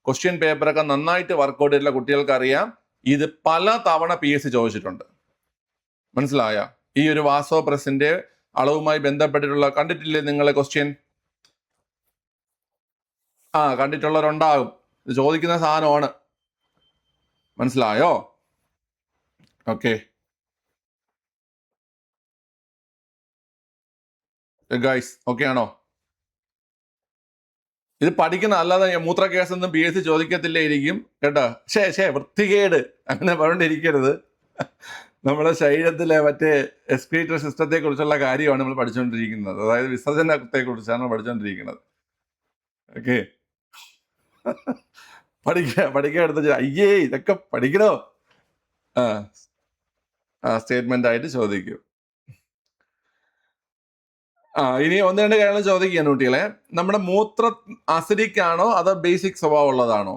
ക്വസ്റ്റ്യൻ പേപ്പറൊക്കെ നന്നായിട്ട് വർക്കൗട്ട് ചെയ്തിട്ടുള്ള കുട്ടികൾക്ക് അറിയാം. ഇത് പല തവണ PSC ചോദിച്ചിട്ടുണ്ട്. മനസ്സിലായ? ഈ ഒരു വാസോപ്രസിന്റെ അളവുമായി ബന്ധപ്പെട്ടിട്ടുള്ള കണ്ടിട്ടില്ലേ നിങ്ങളെ ക്വസ്റ്റ്യൻ? കണ്ടിട്ടുള്ളവരുണ്ടാകും. ഇത് ചോദിക്കുന്ന സാധനമാണ്. മനസ്സിലായോ? ഓക്കെ ഗൈസ്, ഓക്കെ ആണോ? ഇത് പഠിക്കുന്ന, അല്ലാതെ മൂത്ര കേസൊന്നും PSC ചോദിക്കത്തില്ലായിരിക്കും കേട്ടോ. വൃത്തികേട് അങ്ങനെ പറഞ്ഞിരിക്കരുത്. നമ്മുടെ ശരീരത്തിലെ മറ്റേ എക്സ്ക്രീറ്ററി സിസ്റ്റത്തെ കുറിച്ചുള്ള കാര്യമാണ് നമ്മൾ പഠിച്ചുകൊണ്ടിരിക്കുന്നത്. അതായത് വിസർജനത്തെ കുറിച്ചാണ് പഠിച്ചുകൊണ്ടിരിക്കുന്നത്. ഓക്കെ, പഠിക്കാൻ എടുത്ത അയ്യേ ഇതൊക്കെ പഠിക്കണോ? സ്റ്റേറ്റ്മെന്റ് ആയിട്ട് ചോദിക്കും. ഇനി ഒന്ന് രണ്ട് കാര്യങ്ങൾ ചോദിക്കുകയാണ് കുട്ടികളെ. നമ്മുടെ മൂത്ര അസിഡിക് ആണോ അതോ ബേസിക് സ്വഭാവം ഉള്ളതാണോ?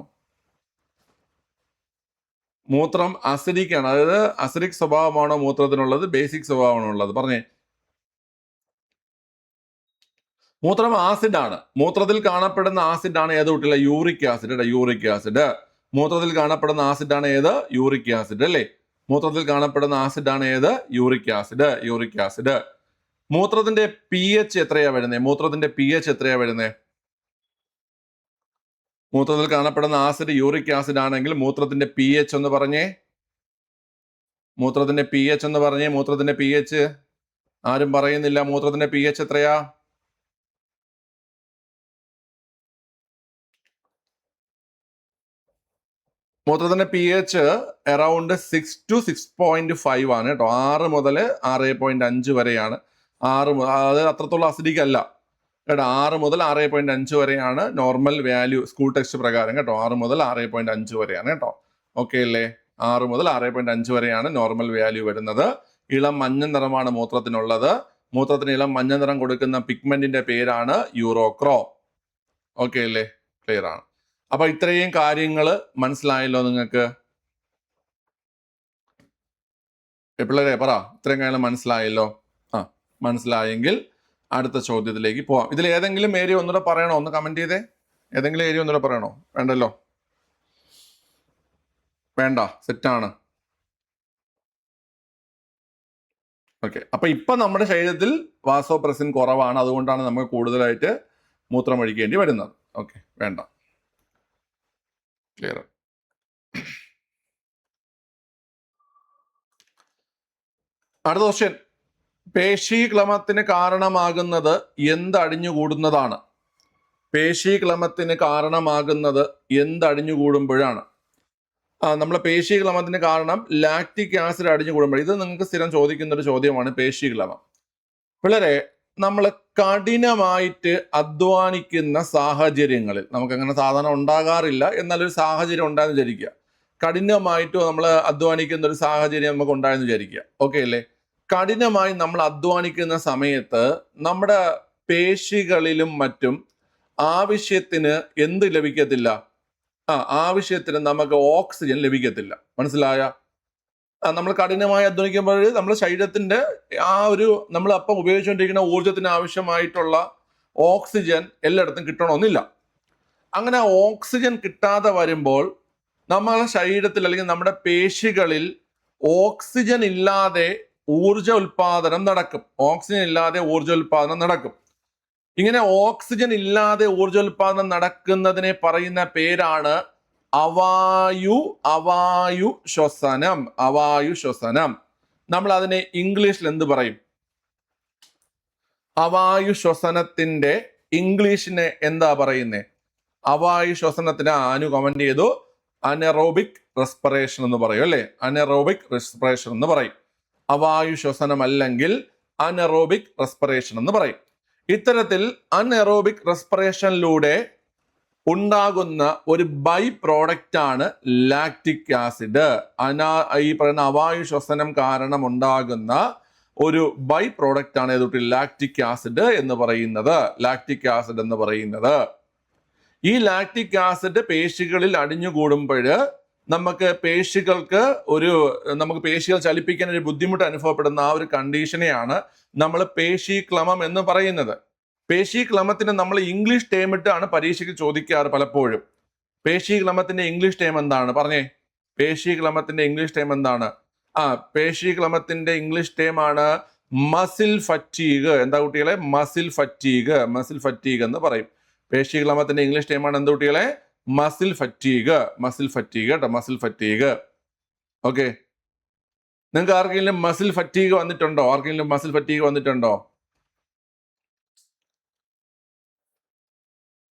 മൂത്രം അസിഡിക് ആണ്, അതായത് അസിഡിക് സ്വഭാവമാണോ മൂത്രത്തിനുള്ളത്, ബേസിക് സ്വഭാവമാണോ ഉള്ളത്? പറഞ്ഞേ. മൂത്രം ആസിഡാണ്. മൂത്രത്തിൽ കാണപ്പെടുന്ന ആസിഡാണ് ഏത് കുട്ടികളെ? Uric acid. മൂത്രത്തിൽ കാണപ്പെടുന്ന ആസിഡാണ് ഏത്? യൂറിക് ആസിഡ് അല്ലേ? മൂത്രത്തിൽ കാണപ്പെടുന്ന ആസിഡാണ് ഏത്? Uric acid. മൂത്രത്തിന്റെ pH എത്രയാ വരുന്നത്? മൂത്രത്തിൽ കാണപ്പെടുന്ന ആസിഡ് യൂറിക് ആസിഡ് ആണെങ്കിൽ മൂത്രത്തിന്റെ pH ഒന്ന് പറഞ്ഞേ. മൂത്രത്തിന്റെ pH ആരും പറയുന്നില്ല. മൂത്രത്തിന്റെ pH എത്രയാ? മൂത്രത്തിന്റെ pH അറൌണ്ട് 6 to 6.5 ആണ് കേട്ടോ. 6 മുതൽ 6.5 വരെയാണ്. അത് അത്രത്തോളം അസിഡിക് അല്ല കേട്ടോ. 6 മുതൽ 6.5 വരെയാണ് നോർമൽ വാല്യൂ സ്കൂൾ ടെക്സ്റ്റ് പ്രകാരം കേട്ടോ. 6 മുതൽ 6.5 വരെയാണ് കേട്ടോ. ഓക്കെ അല്ലേ? 6 മുതൽ 6.5 വരെയാണ് നോർമൽ വാല്യൂ വരുന്നത്. ഇളം മഞ്ഞ നിറമാണ് മൂത്രത്തിനുള്ളത്. മൂത്രത്തിന് ഇളം മഞ്ഞ നിറം കൊടുക്കുന്ന പിഗ്മെന്റിന്റെ പേരാണ് യൂറോക്രോം. ഓക്കെ അല്ലേ? ക്ലിയർ ആണ്. അപ്പൊ ഇത്രയും കാര്യങ്ങൾ മനസ്സിലായല്ലോ നിങ്ങൾക്ക്? പിള്ളേരെ പറ, ഇത്രയും കാര്യങ്ങൾ മനസ്സിലായല്ലോ? മനസ്സിലായെങ്കിൽ അടുത്ത ചോദ്യത്തിലേക്ക് പോവാം. ഇതിൽ ഏതെങ്കിലും ഏരിയ ഒന്നുകൂടെ പറയണോ? ഒന്ന് കമന്റ് ചെയ്തേ. ഏതെങ്കിലും ഏരിയ ഒന്നുകൂടെ പറയണോ? വേണ്ടല്ലോ, വേണ്ട, സെറ്റാണ്. ഓക്കെ, അപ്പൊ ഇപ്പൊ നമ്മുടെ ശരീരത്തിൽ വാസോപ്രസിൻ കുറവാണ്. അതുകൊണ്ടാണ് നമുക്ക് കൂടുതലായിട്ട് മൂത്രം ഒഴിക്കേണ്ടി വരുന്നത്. ഓക്കെ, വേണ്ട, ക്ലിയർ. അടുത്ത ക്വസ്റ്റ്യൻ. പേശീക്ലമത്തിന് കാരണമാകുന്നത് എന്തടിഞ്ഞുകൂടുന്നതാണ്? പേശീക്ലമത്തിന് കാരണമാകുന്നത് എന്തടിഞ്ഞുകൂടുമ്പോഴാണ്? നമ്മളെ പേശീക്രമത്തിന് കാരണം ലാക്റ്റിക് ആസിഡ് അടിഞ്ഞു കൂടുമ്പോൾ, ഇത് നിങ്ങൾക്ക് സ്ഥിരം ചോദിക്കുന്ന ഒരു ചോദ്യമാണ് പേശീക്രമം. പിള്ളേരെ, നമ്മൾ കഠിനമായിട്ട് അധ്വാനിക്കുന്ന സാഹചര്യങ്ങളിൽ, നമുക്കങ്ങനെ സാധാരണ ഉണ്ടാകാറില്ല, എന്നാലൊരു സാഹചര്യം ഉണ്ടായെന്ന് വിചാരിക്കുക. കഠിനമായിട്ട് നമ്മൾ അധ്വാനിക്കുന്ന ഒരു സാഹചര്യം നമുക്ക് ഉണ്ടായെന്ന് വിചാരിക്കുക. ഓക്കെ അല്ലേ? കഠിനമായി നമ്മൾ അധ്വാനിക്കുന്ന സമയത്ത് നമ്മുടെ പേശികളിലും മറ്റും ആവശ്യത്തിന് എന്ത് ലഭിക്കത്തില്ല? ആവശ്യത്തിന് നമുക്ക് ഓക്സിജൻ ലഭിക്കത്തില്ല. മനസ്സിലായ? നമ്മൾ കഠിനമായി അധ്വാനിക്കുമ്പോൾ നമ്മുടെ ശരീരത്തിന്റെ നമ്മൾ അപ്പം ഉപയോഗിച്ചുകൊണ്ടിരിക്കുന്ന ഊർജത്തിന് ആവശ്യമായിട്ടുള്ള ഓക്സിജൻ എല്ലായിടത്തും കിട്ടണമെന്നില്ല. അങ്ങനെ ഓക്സിജൻ കിട്ടാതെ വരുമ്പോൾ നമ്മുടെ ശരീരത്തിൽ അല്ലെങ്കിൽ നമ്മുടെ പേശികളിൽ ഓക്സിജൻ ഇല്ലാതെ ഊർജ ഉൽപാദനം നടക്കും. ഇങ്ങനെ ഓക്സിജൻ ഇല്ലാതെ ഊർജോൽപാദനം നടക്കുന്നതിനെ പറയുന്ന പേരാണ് അവായു ശ്വസനം. നമ്മൾ അതിനെ ഇംഗ്ലീഷിൽ എന്ത് പറയും? അവായു ശ്വസനത്തിന്റെ ഇംഗ്ലീഷിനെ എന്താ പറയുന്നേ? അവായു ശ്വസനത്തിന് കമന്റ് ചെയ്തു, അനറോബിക് റെസ്പിറേഷൻ എന്ന് പറയും അല്ലെ? അനറോബിക് റെസ്പിറേഷൻ എന്ന് പറയും. അവായു ശ്വസനം അല്ലെങ്കിൽ അനറോബിക് റെസ്പിറേഷൻ എന്ന് പറയും. ഇത്തരത്തിൽ അൺഎറോബിക് റെസ്പിറേഷനിലൂടെ ഉണ്ടാകുന്ന ഒരു ബൈ പ്രോഡക്റ്റ് ആണ് ലാക്റ്റിക് ആസിഡ്. ഈ പറയുന്ന അവായു ശ്വസനം കാരണം ഉണ്ടാകുന്ന ഒരു ബൈ പ്രോഡക്റ്റ് ആണ് ഏതൊട്ട് ലാക്റ്റിക് ആസിഡ് എന്ന് പറയുന്നത്. ഈ ലാക്റ്റിക് ആസിഡ് പേശികളിൽ അടിഞ്ഞുകൂടുമ്പോൾ നമുക്ക് പേശികൾ ചലിപ്പിക്കാൻ ഒരു ബുദ്ധിമുട്ട് അനുഭവപ്പെടുന്ന ആ ഒരു കണ്ടീഷനെയാണ് നമ്മൾ പേശീക്ലമം എന്ന് പറയുന്നത്. പേശീക്ലമത്തിന് നമ്മൾ ഇംഗ്ലീഷ് ടേം ഇട്ടാണ് പരീക്ഷയ്ക്ക് ചോദിക്കാറ് പലപ്പോഴും. പേശീക്ലമത്തിന്റെ ഇംഗ്ലീഷ് ടേം എന്താണ്? പറഞ്ഞേ, പേശീക്ലമത്തിന്റെ ഇംഗ്ലീഷ് ടേം എന്താണ്? പേശീക്ലമത്തിന്റെ ഇംഗ്ലീഷ് ടേം ആണ് മസിൽ ഫറ്റീഗ്. എന്താ കുട്ടികളെ? മസിൽ ഫറ്റീഗ് എന്ന് പറയും. പേശീക്ലമത്തിന്റെ ഇംഗ്ലീഷ് ടേം ആണ് എന്താ കുട്ടികളെ? മസിൽ ഫറ്റീഗ് കേട്ടോ, മസിൽ ഫറ്റീഗ്. ഓക്കെ, നിങ്ങൾക്ക് ആർക്കെങ്കിലും മസിൽ ഫറ്റീഗ് വന്നിട്ടുണ്ടോ?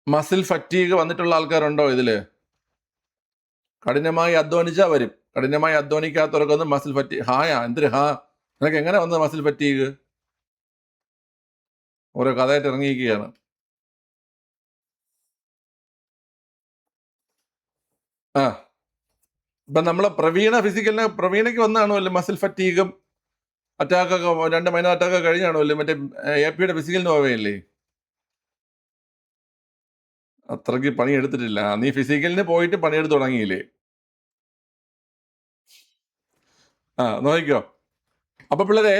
മസിൽ ഫറ്റീഗ് വന്നിട്ടുള്ള ആൾക്കാരുണ്ടോ ഇതില്? കഠിനമായി അധ്വാനിച്ചാ വരും. കഠിനമായി അധ്വാനിക്കാത്തവർക്കൊന്നും മസിൽ ഫറ്റീഗ്. എന്തൊരു നിനക്ക് എങ്ങനെ വന്നത് മസിൽ ഫറ്റീഗ്? ഓരോ കഥയായിട്ട് ഇറങ്ങിയിരിക്കുകയാണ്. ഇപ്പൊ നമ്മളെ പ്രവീണയ്ക്ക് വന്നാണല്ലോ മസിൽ ഫറ്റീഗും അറ്റാക്കൊക്കെ, 2 മൈനർ അറ്റാക്ക് കഴിഞ്ഞാണല്ലോ മറ്റേ AP ഫിസിക്കലിന് പോവുകയല്ലേ? അത്രയ്ക്ക് പണി എടുത്തിട്ടില്ല. നീ ഫിസിക്കലിന് പോയിട്ട് പണിയെടുത്ത് തുടങ്ങിയില്ലേ? നോക്കിക്കോ. അപ്പൊ പിള്ളേരെ,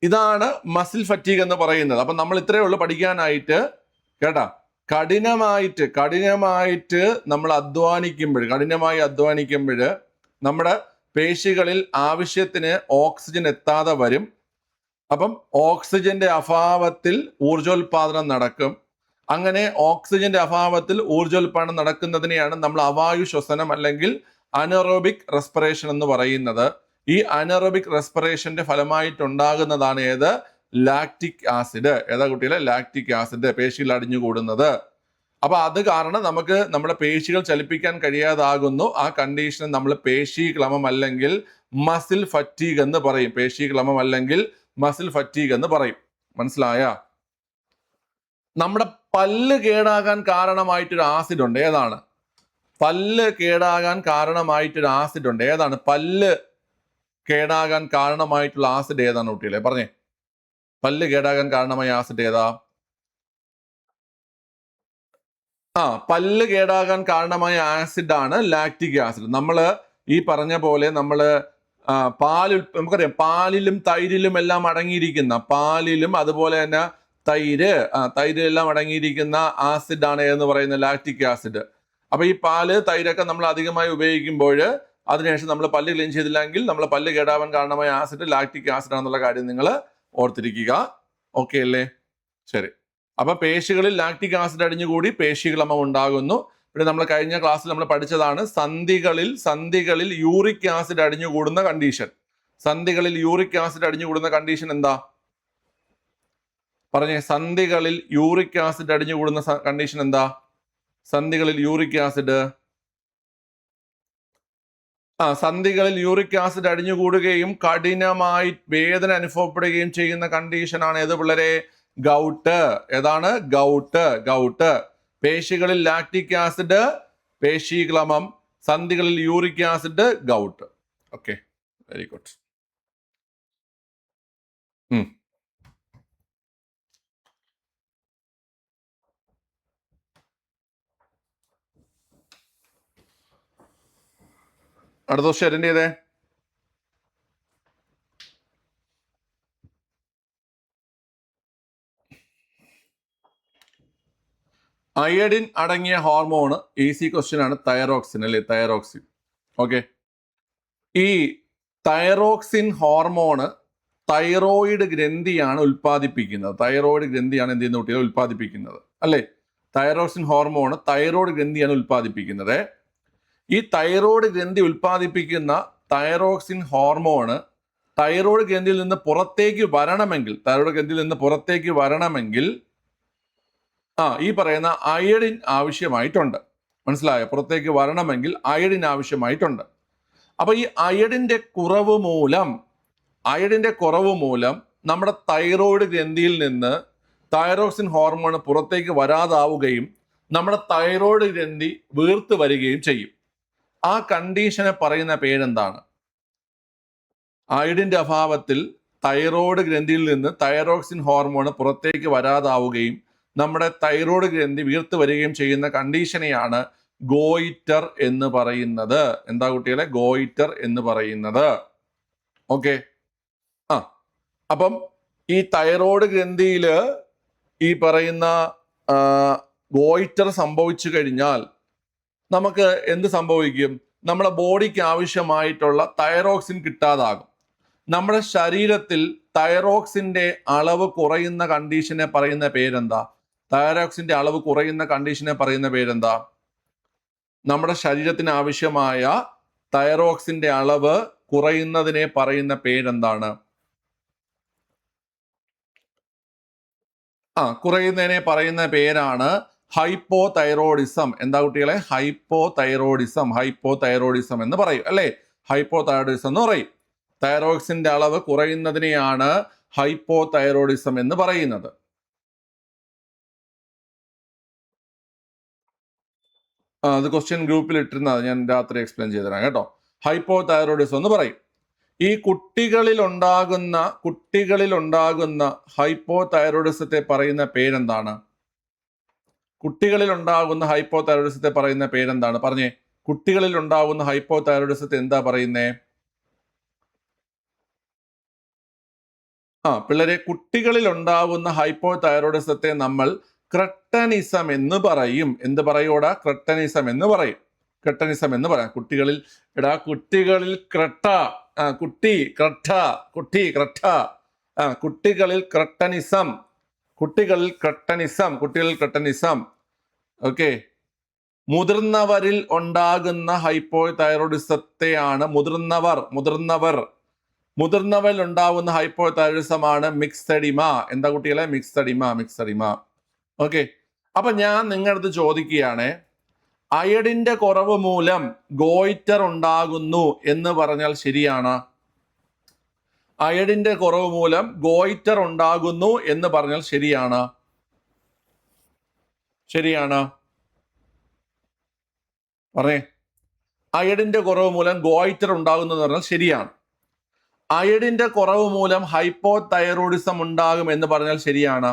ഇതാണ് മസിൽ ഫറ്റീഗ് എന്ന് പറയുന്നത്. അപ്പൊ നമ്മൾ ഇത്രയേ ഉള്ളൂ പഠിക്കാനായിട്ട് കേട്ടാ. കഠിനമായിട്ട് നമ്മൾ കഠിനമായി അധ്വാനിക്കുമ്പോൾ നമ്മുടെ പേശികളിൽ ആവശ്യത്തിന് ഓക്സിജൻ എത്താതെ വരും. അപ്പം ഓക്സിജന്റെ അഭാവത്തിൽ ഊർജോൽപാദനം നടക്കും. അങ്ങനെ ഓക്സിജന്റെ അഭാവത്തിൽ ഊർജോൽപാദനം നടക്കുന്നതിനെയാണ് നമ്മൾ അവായു ശ്വസനം അല്ലെങ്കിൽ അനറോബിക് റെസ്പിറേഷൻ എന്ന് പറയുന്നത്. ഈ അനറോബിക് റെസ്പിറേഷന്റെ ഫലമായിട്ടുണ്ടാകുന്നതാണ് ഏത്? Lactic acid. ഏതാ കുട്ടികളെ? ലാക്റ്റിക് ആസിഡ് പേശിയിൽ അടിഞ്ഞുകൂടുന്നത്. അപ്പൊ അത് കാരണം നമുക്ക് നമ്മുടെ പേശികൾ ചലിപ്പിക്കാൻ കഴിയാതാകുന്നു. ആ കണ്ടീഷനെ നമ്മൾ പേശീക്ലമം അല്ലെങ്കിൽ മസിൽ ഫറ്റീഗ് എന്ന് പറയും. മനസ്സിലായ? നമ്മുടെ പല്ല് കേടാകാൻ കാരണമായിട്ടൊരു ആസിഡ് ഉണ്ട്. ഏതാണ്? പല്ല് കേടാകാൻ കാരണമായിട്ടുള്ള ആസിഡ് ഏതാണ് കുട്ടികളെ? പറഞ്ഞേ, പല്ല് കേടാകാൻ കാരണമായ ആസിഡ് ഏതാ? പല്ല് കേടാകാൻ കാരണമായ ആസിഡ് ആണ് ലാക്റ്റിക് ആസിഡ്. നമ്മൾ ഈ പറഞ്ഞ പോലെ നമുക്കറിയാം, പാലിലും തൈരിലും എല്ലാം അടങ്ങിയിരിക്കുന്ന, പാലിലും അതുപോലെ തന്നെ തൈരിലെല്ലാം അടങ്ങിയിരിക്കുന്ന ആസിഡ് ആണ് എന്ന് പറയുന്ന ലാക്റ്റിക് ആസിഡ്. അപ്പൊ ഈ പാല്, തൈരൊക്കെ നമ്മൾ അധികമായി ഉപയോഗിക്കുമ്പോൾ അതിനുശേഷം നമ്മൾ പല്ല് ക്ലീൻ ചെയ്തില്ലെങ്കിൽ നമ്മൾ പല്ല് കേടാവാൻ കാരണമായ ആസിഡ് ലാക്റ്റിക് ആസിഡ് ആണെന്നുള്ള കാര്യം നിങ്ങൾ ഓർത്തിരിക്കുക. ഓക്കെ അല്ലേ? ശരി. അപ്പൊ പേശികളിൽ ലാക്റ്റിക് ആസിഡ് അടിഞ്ഞുകൂടി പേശീക്ലമം ഉണ്ടാകുന്നു. പിന്നെ നമ്മൾ കഴിഞ്ഞ ക്ലാസ്സിൽ നമ്മൾ പഠിച്ചതാണ് സന്ധികളിൽ യൂറിക് ആസിഡ് അടിഞ്ഞുകൂടുന്ന കണ്ടീഷൻ. എന്താ? പറഞ്ഞേ, സന്ധികളിൽ യൂറിക് ആസിഡ് അടിഞ്ഞുകൂടുന്ന കണ്ടീഷൻ എന്താ? സന്ധികളിൽ യൂറിക് ആസിഡ് അടിഞ്ഞുകൂടുകയും കഠിനമായി വേദന അനുഭവപ്പെടുകയും ചെയ്യുന്ന കണ്ടീഷനാണ് ഏത് പിള്ളേരെ? ഗൗട്ട്. ഏതാണ്? ഗൗട്ട്. പേശികളിൽ ലാക്റ്റിക് ആസിഡ്, പേശീക്ലമം. സന്ധികളിൽ uric acid, gout. Okay, very good. അടുത്ത ദിവസം അറ്റൻഡ് ചെയ്തേ. അയഡിൻ അടങ്ങിയ ഹോർമോൺ ഈസി ക്വസ്റ്റ്യൻ ആണ്. തൈറോക്സിൻ അല്ലേ? തൈറോക്സിൻ. ഓക്കെ, ഈ തൈറോക്സിൻ ഹോർമോണ് തൈറോയിഡ് ഗ്രന്ഥിയാണ് ഉൽപ്പാദിപ്പിക്കുന്നത്. തൈറോയിഡ് ഗ്രന്ഥിയാണ് എന്ത് ചെയ്യുന്ന കുട്ടികളെ ഉൽപ്പാദിപ്പിക്കുന്നത് അല്ലേ? തൈറോക്സിൻ ഹോർമോണ് തൈറോയിഡ് ഗ്രന്ഥിയാണ് ഉൽപ്പാദിപ്പിക്കുന്നത്. ഈ തൈറോയിഡ് ഗ്രന്ഥി ഉൽപ്പാദിപ്പിക്കുന്ന തൈറോക്സിൻ ഹോർമോണ് തൈറോയിഡ് ഗ്രന്ഥിയിൽ നിന്ന് പുറത്തേക്ക് വരണമെങ്കിൽ ഈ പറയുന്ന അയഡിൻ ആവശ്യമായിട്ടുണ്ട്. മനസ്സിലായോ? പുറത്തേക്ക് വരണമെങ്കിൽ അയഡിൻ ആവശ്യമായിട്ടുണ്ട്. അപ്പൊ ഈ അയഡിന്റെ കുറവ് മൂലം നമ്മുടെ തൈറോയിഡ് ഗ്രന്ഥിയിൽ നിന്ന് തൈറോക്സിൻ ഹോർമോൺ പുറത്തേക്ക് വരാതാവുകയും നമ്മുടെ തൈറോയിഡ് ഗ്രന്ഥി വീർത്ത് വരികയും ചെയ്യും. ആ കണ്ടീഷനെ പറയുന്ന പേരെന്താണ്? അയഡിന്റെ അഭാവത്തിൽ തൈറോയിഡ് ഗ്രന്ഥിയിൽ നിന്ന് തൈറോക്സിൻ ഹോർമോൺ പുറത്തേക്ക് വരാതാവുകയും നമ്മുടെ തൈറോയ്ഡ് ഗ്രന്ഥി വീർത്ത് വരികയും ചെയ്യുന്ന കണ്ടീഷനെയാണ് ഗോയിറ്റർ എന്ന് പറയുന്നത്. എന്താ കുട്ടികളെ? ഗോയിറ്റർ എന്ന് പറയുന്നത്. ഓക്കെ, അപ്പം ഈ തൈറോയ്ഡ് ഗ്രന്ഥിയിൽ ഈ പറയുന്ന ഗോയിറ്റർ സംഭവിച്ചു കഴിഞ്ഞാൽ നമുക്ക് എന്ത് സംഭവിക്കും? നമ്മുടെ ബോഡിക്ക് ആവശ്യമായിട്ടുള്ള തൈറോക്സിൻ കിട്ടാതാകും. നമ്മുടെ ശരീരത്തിൽ തൈറോക്സിന്റെ അളവ് കുറയുന്ന കണ്ടീഷനെ പറയുന്ന പേരെന്താ? തൈറോക്സിന്റെ അളവ് കുറയുന്ന കണ്ടീഷനെ പറയുന്ന പേരെന്താ? നമ്മുടെ ശരീരത്തിന് ആവശ്യമായ തൈറോക്സിന്റെ അളവ് കുറയുന്നതിനെ പറയുന്ന പേരെന്താണ്? കുറയുന്നതിനെ പറയുന്ന പേരാണ് ഹൈപ്പോതൈറോയിഡിസം. എന്താ കുട്ടികളെ? ഹൈപ്പോതൈറോയിഡിസം എന്ന് പറയും അല്ലേ? ഹൈപ്പോതൈറോയിഡിസം എന്ന് പറയും. തൈറോക്സിന്റെ അളവ് കുറയുന്നതിനെയാണ് ഹൈപ്പോതൈറോയിഡിസം എന്ന് പറയുന്നത്. അത് ക്വസ്റ്റ്യൻ ഗ്രൂപ്പിൽ ഇട്ടിരുന്നത് ഞാൻ രാത്രി എക്സ്പ്ലെയിൻ ചെയ്തുതരാം കേട്ടോ. ഹൈപ്പോതൈറോയിഡിസം എന്ന് പറയും. ഈ കുട്ടികളിൽ ഉണ്ടാകുന്ന ഹൈപ്പോതൈറോയിഡിസത്തെ പറയുന്ന പേരെന്താണ്? കുട്ടികളിൽ ഉണ്ടാകുന്ന ഹൈപ്പോതൈറോയിഡിസത്തെ പറയുന്ന പേരെന്താണ്? പറഞ്ഞേ. കുട്ടികളിൽ ഉണ്ടാകുന്ന ഹൈപ്പോതൈറോയിഡിസത്തെ എന്താ പറയുന്നേ? പിള്ളേരെ, കുട്ടികളിൽ ഉണ്ടാകുന്ന ഹൈപ്പോതൈറോയിഡിസത്തെ നമ്മൾ ക്രെട്ടനിസം എന്ന് പറയും. എന്ത് പറയൂടാ? ക്രെട്ടനിസം എന്ന് പറയും. കുട്ടികളിൽ കുട്ടികളിൽ ക്രെട്ടനിസം. ഓക്കെ, മുതിർന്നവരിൽ ഉണ്ടാകുന്ന ഹൈപ്പോതൈറോയിഡിസത്തെയാണ് മുതിർന്നവരിൽ ഉണ്ടാകുന്ന ഹൈപ്പോതൈറോയിഡിസമാണ് മിക്സഡിമ. എന്താ കുട്ടികളെ? മിക്സഡിമ. ഓക്കെ, അപ്പൊ ഞാൻ നിങ്ങളടുത്ത് ചോദിക്കുകയാണ്, അയഡിന്റെ കുറവ് മൂലം ഗോയിറ്റർ ഉണ്ടാകുന്നു എന്ന് പറഞ്ഞാൽ ശരിയാണ്? അയഡിന്റെ കുറവ് മൂലം ഗോയിറ്റർ ഉണ്ടാകുന്നു എന്ന് പറഞ്ഞാൽ ശരിയാണ്? പറഞ്ഞേ. അയഡിന്റെ കുറവ് മൂലം ഗോയിറ്റർ ഉണ്ടാകുന്നു എന്ന് പറഞ്ഞാൽ ശരിയാണ്. അയഡിന്റെ കുറവ് മൂലം ഹൈപ്പോതൈറോയിഡിസം ഉണ്ടാകും എന്ന് പറഞ്ഞാൽ ശരിയാണ്?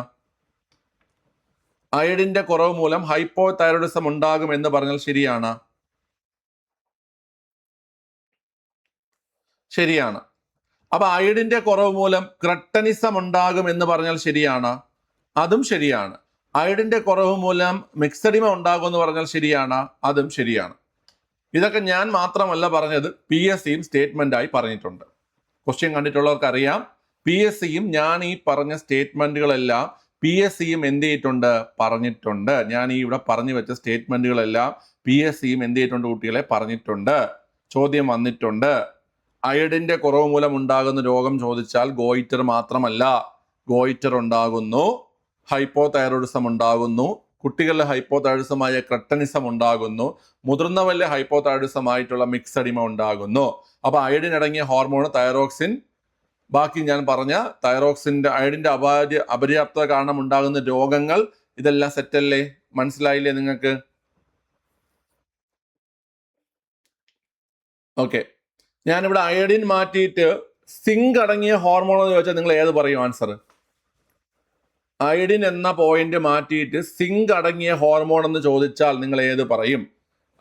അയഡിന്റെ കുറവ് മൂലം ഹൈപ്പോതൈറോയിഡിസം ഉണ്ടാകും എന്ന് പറഞ്ഞാൽ ശരിയാണ്? ശരിയാണ്. അപ്പൊ അയഡിന്റെ കുറവ് മൂലം ക്രെട്ടനിസം ഉണ്ടാകും എന്ന് പറഞ്ഞാൽ ശരിയാണ്? അതും ശരിയാണ്. അയഡിന്റെ കുറവ് മൂലം മിക്സഡിമ ഉണ്ടാകും എന്ന് പറഞ്ഞാൽ ശരിയാണ്? അതും ശരിയാണ്. ഇതൊക്കെ ഞാൻ മാത്രമല്ല പറഞ്ഞത്, PSCയും സ്റ്റേറ്റ്മെന്റ് ആയി പറഞ്ഞിട്ടുണ്ട്. ക്വസ്റ്റ്യൻ കണ്ടിട്ടുള്ളവർക്ക് അറിയാം. PSCയും ഞാൻ ഈ പറഞ്ഞ സ്റ്റേറ്റ്മെന്റുകളെല്ലാം PSCയും എന്ത് ചെയ്തിട്ടുണ്ട്? പറഞ്ഞിട്ടുണ്ട്. ഞാൻ ഈ ഇവിടെ പറഞ്ഞു വെച്ച സ്റ്റേറ്റ്മെന്റുകളെല്ലാം PSCയും എന്ത് ചെയ്തിട്ടുണ്ട് കുട്ടികളെ? പറഞ്ഞിട്ടുണ്ട്. ചോദ്യം വന്നിട്ടുണ്ട്. അയഡിന്റെ കുറവ് മൂലം ഉണ്ടാകുന്ന രോഗം ചോദിച്ചാൽ ഗോയിറ്റർ മാത്രമല്ല, ഗോയിറ്റർ ഉണ്ടാകുന്നു, ഹൈപ്പോതൈറോയിഡിസം ഉണ്ടാകുന്നു, കുട്ടികളിലെ ഹൈപ്പോതൈറോയിഡിസമായ ക്രെട്ടനിസം ഉണ്ടാകുന്നു. മുതിർന്നവരിലെ ഹൈപ്പോതൈറോയിഡിസമായിട്ടുള്ള മിക്സഡിമ ഉണ്ടാകുന്നു. അപ്പോൾ അയഡിൻ അടങ്ങിയ ഹോർമോൺ തൈറോക്സിൻ, ബാക്കി ഞാൻ പറഞ്ഞ തൈറോക്സിന്റെ അയഡിന്റെ അപര്യാപ്തത കാരണം ഉണ്ടാകുന്ന രോഗങ്ങൾ, ഇതെല്ലാം സെറ്റല്ലേ? മനസ്സിലായില്ലേ നിങ്ങൾക്ക്? ഓക്കെ, ഞാനിവിടെ അയഡിൻ മാറ്റിയിട്ട് സിങ്ക് അടങ്ങിയ ഹോർമോൺ എന്ന് ചോദിച്ചാൽ നിങ്ങൾ ഏത് പറയും ആൻസർ? അയഡിൻ എന്ന പോയിന്റ് മാറ്റിയിട്ട് സിങ്ക് അടങ്ങിയ ഹോർമോൺ എന്ന് ചോദിച്ചാൽ നിങ്ങൾ ഏത് പറയും?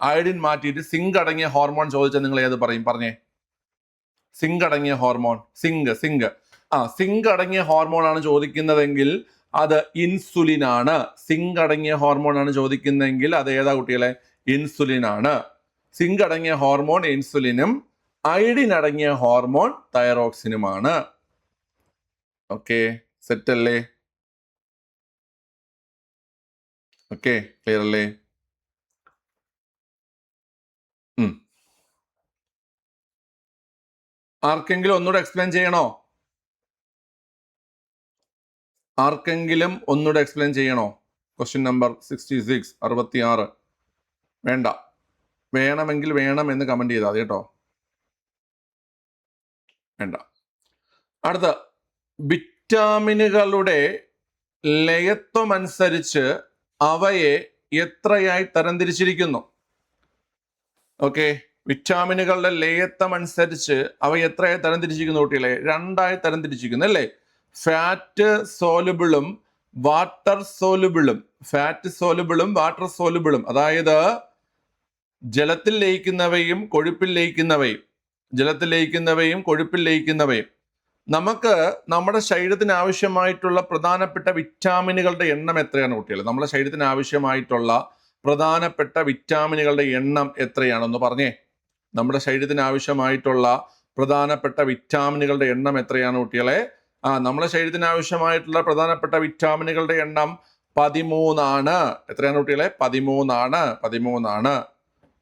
അയഡിൻ മാറ്റിയിട്ട് സിങ്ക് അടങ്ങിയ ഹോർമോൺ ചോദിച്ചാൽ നിങ്ങൾ ഏത് പറയും? പറഞ്ഞേ. സിങ്ക് അടങ്ങിയ ഹോർമോൺ, സിങ്ക് സിങ്ക് അടങ്ങിയ ഹോർമോൺ ആണ് ചോദിക്കുന്നതെങ്കിൽ അത് ഇൻസുലിൻ ആണ്. സിങ്ക് അടങ്ങിയ ഹോർമോൺ ആണ് ചോദിക്കുന്നതെങ്കിൽ അത് ഏതാ കുട്ടികളെ? ഇൻസുലിൻ ആണ്. സിങ്ക് അടങ്ങിയ ഹോർമോൺ ഇൻസുലിനും അയഡിൻ അടങ്ങിയ ഹോർമോൺ തൈറോക്സിനുമാണ്. ഓക്കെ, സെറ്റ് അല്ലേ? ഓക്കെ, ക്ലിയർ അല്ലേ? ആർക്കെങ്കിലും ഒന്നുകൂടെ എക്സ്പ്ലെയിൻ ചെയ്യണോ? ആർക്കെങ്കിലും ഒന്നുകൂടെ എക്സ്പ്ലെയിൻ ചെയ്യണോ? Question number 66, 66. വേണ്ട. വേണമെങ്കിൽ വേണം എന്ന് കമന്റ് ചെയ്താൽ മതി കേട്ടോ. വേണ്ട. അടുത്ത, വിറ്റാമിനുകളുടെ ലയത്വമനുസരിച്ച് അവയെ എത്രയായി തരംതിരിച്ചിരിക്കുന്നു? ഓക്കെ, വിറ്റാമിനുകളുടെ ലയത്വം അനുസരിച്ച് അവ എത്രയായി തരംതിരിച്ചിരിക്കുന്നു കുട്ടികളെ? രണ്ടായി തരംതിരിച്ചിരിക്കുന്നു അല്ലേ? ഫാറ്റ് സോലുബിളും വാട്ടർ സോലുബിളും. ഫാറ്റ് സോലുബിളും വാട്ടർ സോലുബിളും, അതായത് ജലത്തിൽ ലയിക്കുന്നവയും കൊഴുപ്പിൽ ലയിക്കുന്നവയും. ജലത്തിൽ ലയിക്കുന്നവയും കൊഴുപ്പിൽ ലയിക്കുന്നവയും. നമുക്ക് നമ്മുടെ ശരീരത്തിന് ആവശ്യമായിട്ടുള്ള പ്രധാനപ്പെട്ട വിറ്റാമിനുകളുടെ എണ്ണം എത്രയാണ് കുട്ടികൾ? നമ്മുടെ ശരീരത്തിന് ആവശ്യമായിട്ടുള്ള പ്രധാനപ്പെട്ട വിറ്റാമിനുകളുടെ എണ്ണം എത്രയാണെന്ന് പറഞ്ഞേ. നമ്മുടെ ശരീരത്തിന് ആവശ്യമായിട്ടുള്ള പ്രധാനപ്പെട്ട വിറ്റാമിനുകളുടെ എണ്ണം എത്രയാണ് കുട്ടികളെ? നമ്മുടെ ശരീരത്തിന് ആവശ്യമായിട്ടുള്ള പ്രധാനപ്പെട്ട വിറ്റാമിനുകളുടെ എണ്ണം 13 ആണ്. എത്രയാണ് കുട്ടികളെ? 13 ആണ്.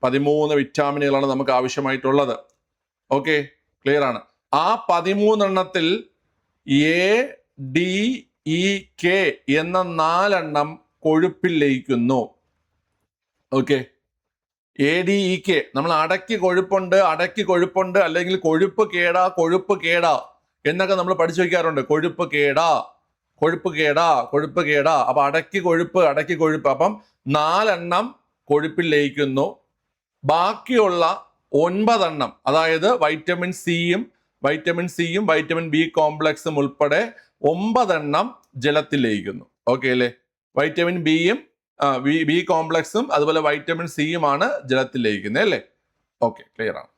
13 വിറ്റാമിനുകളാണ് നമുക്ക് ആവശ്യമായിട്ടുള്ളത്. ഓക്കെ, ക്ലിയർ ആണ്. ആ 13 എണ്ണത്തിൽ ADEK എന്ന 4 എണ്ണം കൊഴുപ്പിൽ ലയിക്കുന്നു. ഓക്കെ, ADEK നമ്മൾ അടക്കി കൊഴുപ്പുണ്ട് അല്ലെങ്കിൽ കൊഴുപ്പ് കേടാ എന്നൊക്കെ നമ്മൾ പഠിച്ചു വയ്ക്കാറുണ്ട്. കൊഴുപ്പ് കേടാ. അപ്പൊ അടക്കി കൊഴുപ്പ്. അപ്പം 4 എണ്ണം കൊഴുപ്പിൽ ലയിക്കുന്നു. ബാക്കിയുള്ള 9 എണ്ണം, അതായത് വൈറ്റമിൻ സിയും വൈറ്റമിൻ ബി കോംപ്ലക്സും ഉൾപ്പെടെ 9 എണ്ണം ജലത്തിൽ ലയിക്കുന്നു. ഓക്കെ അല്ലേ? വൈറ്റമിൻ ബിയും ബി കോംപ്ലക്സും അതുപോലെ വൈറ്റമിൻ സിയുമാണ് ജലത്തിൽ ലയിക്കുന്നത് അല്ലേ? ഓക്കെ, ക്ലിയർ ആണ്.